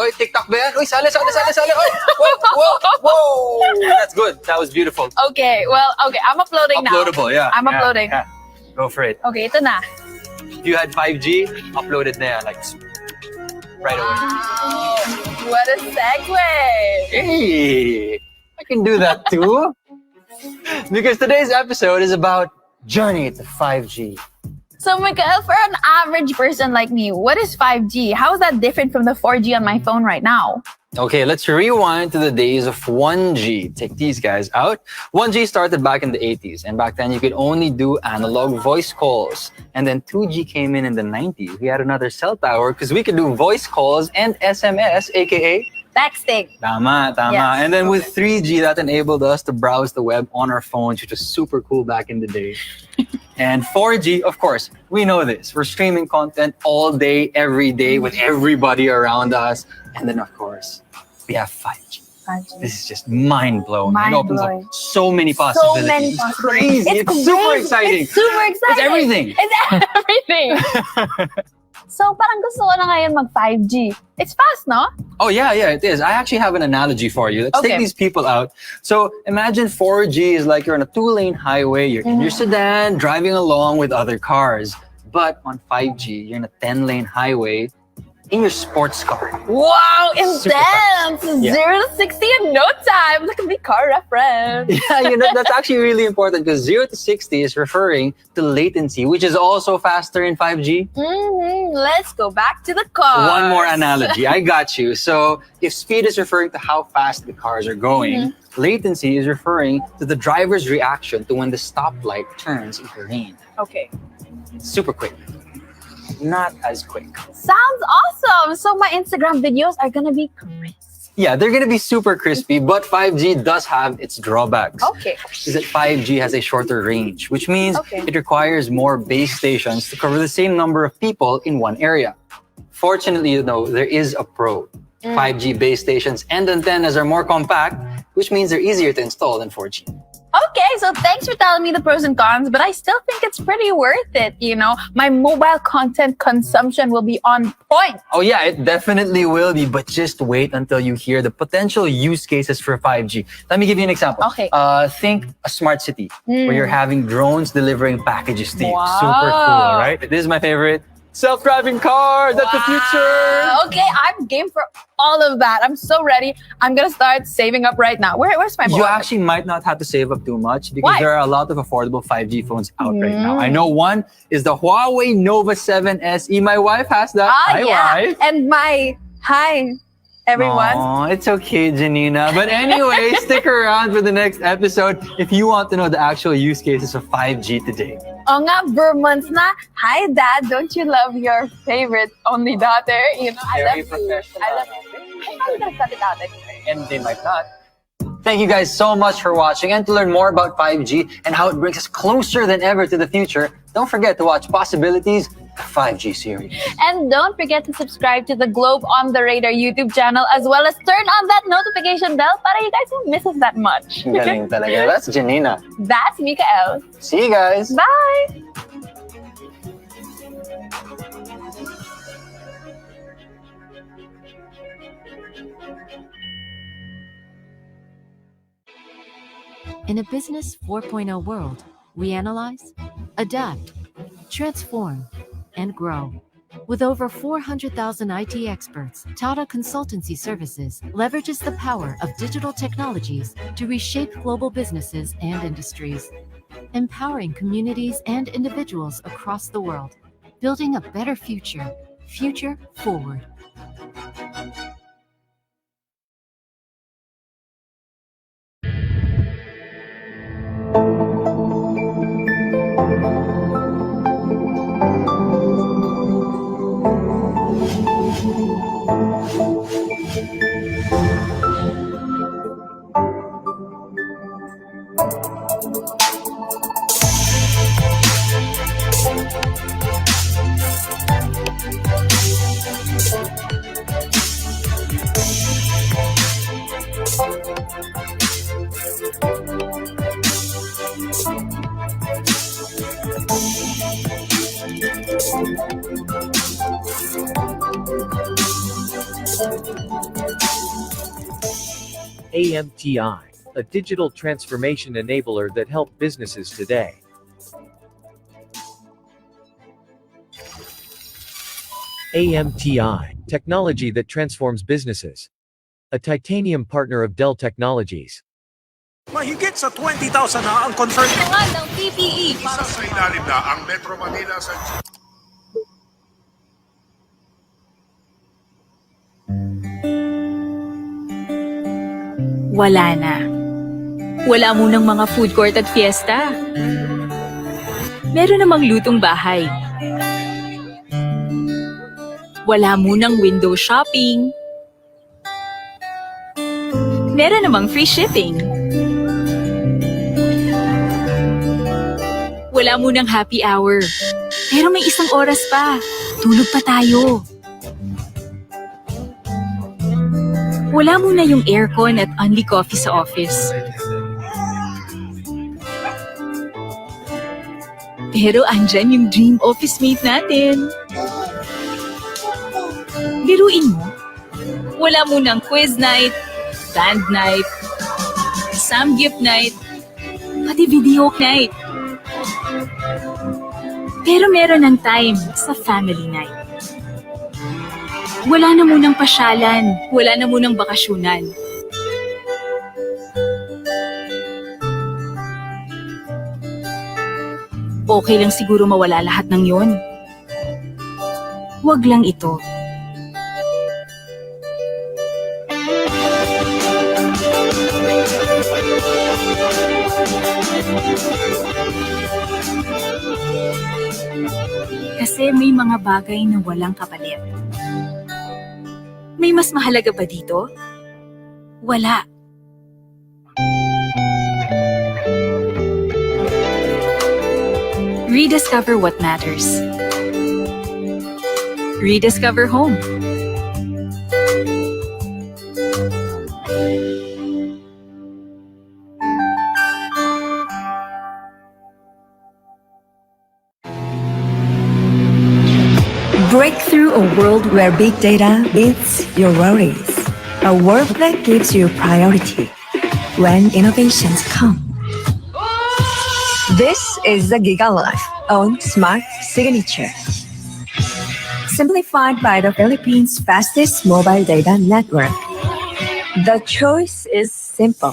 Oy, TikTok ba yan? Oy, sali. Oy, whoa. That's good. That was beautiful. Okay, I'm uploading now. Uploadable, yeah. I'm uploading. Yeah. Go for it. Okay, ito na. If you had 5G, uploaded na yan, like, right away. Wow, what a segue. Hey, I can do that too. Because today's episode is about journey to 5G. So, Mikael, for an average person like me, what is 5G? How is that different from the 4G on my phone right now? Okay, let's rewind to the days of 1G. Take these guys out. 1G started back in the 80s, and back then you could only do analog voice calls. And then 2G came in the 90s. We had another cell tower because we could do voice calls and SMS, aka texting. Tama. Yes. And then with 3G, that enabled us to browse the web on our phones, which was super cool back in the day. And 4G, of course, we know this. We're streaming content all day, every day, with everybody around us. And then, of course, we have 5G. This is just mind-blowing. It opens up so many possibilities. It's crazy. It's super exciting. It's super exciting. It's everything. It's everything. So parang gusto ko na ngayon mag 5G. It's fast, no? Oh, yeah, it is. I actually have an analogy for you. Let's take these people out. So imagine 4G is like you're on a 2-lane highway, you're in your sedan, driving along with other cars. But on 5G, you're in a 10-lane highway in your sports car. Wow, intense! Yeah. 0 to 60 in no time. Look at me, car reference. Yeah, that's actually really important because 0 to 60 is referring to latency, which is also faster in 5G. Let's go back to the car. One more analogy. I got you. So if speed is referring to how fast the cars are going, latency is referring to the driver's reaction to when the stoplight turns into green. Okay. Super quick. Not as quick. Sounds awesome. So my Instagram videos are gonna be crisp. Yeah, they're gonna be super crispy, but 5G does have its drawbacks. Okay. Is that 5G has a shorter range, which means it requires more base stations to cover the same number of people in one area. Fortunately, though, there is a pro. 5G base stations and antennas are more compact, which means they're easier to install than 4G. Okay, so thanks for telling me the pros and cons, but I still think it's pretty worth it, you know? My mobile content consumption will be on point. Oh yeah, it definitely will be, but just wait until you hear the potential use cases for 5G. Let me give you an example. Okay. Think a smart city where you're having drones delivering packages to you. Wow. Super cool, right? This is my favorite. Self-driving car, that's the future. Okay, I'm game for all of that. I'm so ready. I'm gonna start saving up right now. Where's my mobile? You actually might not have to save up too much because there are a lot of affordable 5G phones out right now. I know one is the Huawei Nova 7 SE. My wife has that. Hi, wife. And hi, everyone. Oh, it's okay, Janina. But anyway, stick around for the next episode if you want to know the actual use cases of 5G today. Oh nga, Vermonts na. Hi, Dad. Don't you love your favorite only daughter? You know, I love you. I love you. I'm probably gonna cut it out anyway. And they might not. Thank you guys so much for watching, and to learn more about 5G and how it brings us closer than ever to the future, don't forget to watch Possibilities, the 5G series. And don't forget to subscribe to the Globe on the Radar YouTube channel, as well as turn on that notification bell para you guys won't miss us that much. Galing talaga. That's Janina. That's Mikael. See you guys. Bye! In a Business 4.0 world, we analyze, adapt, transform, and grow. With over 400,000 IT experts, Tata Consultancy Services leverages the power of digital technologies to reshape global businesses and industries, empowering communities and individuals across the world, building a better future, future forward. AMTI, a digital transformation enabler that helps businesses today. AMTI, technology that transforms businesses. A titanium partner of Dell Technologies. Mahigit sa 20,000 na ang confirmed. ng PPE. Isa sa ilalim na ang Metro Manila sa... Wala na. Wala munang mga food court at fiesta. Meron namang lutong bahay. Wala munang window shopping. Meron namang free shipping. Wala munang happy hour. Pero may isang oras pa. Tulog pa tayo. Wala muna yung aircon at only coffee sa office. Pero andyan yung dream office mate natin. Biruin mo, wala munang quiz night, band night, samgyup night, pati video night. Pero meron ng time sa family night. Wala na munang pasyalan, wala na munang bakasyunan. Okay lang siguro mawala lahat ng yon. Huwag lang ito. Kasi may mga bagay na walang kapalit. May mas mahalaga ba dito? Wala. Rediscover what matters. Rediscover home. Break through a world where big data beats your worries. A world that gives you priority when innovations come. This is the GigaLife on Smart Signature. Simplified by the Philippines' fastest mobile data network. The choice is simple.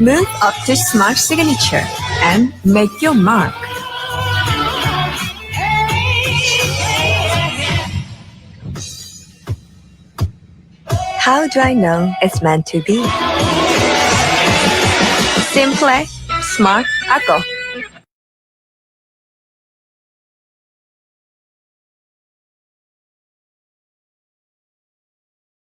Move up to Smart Signature and make your mark. How do I know it's meant to be? Simple, smart ako.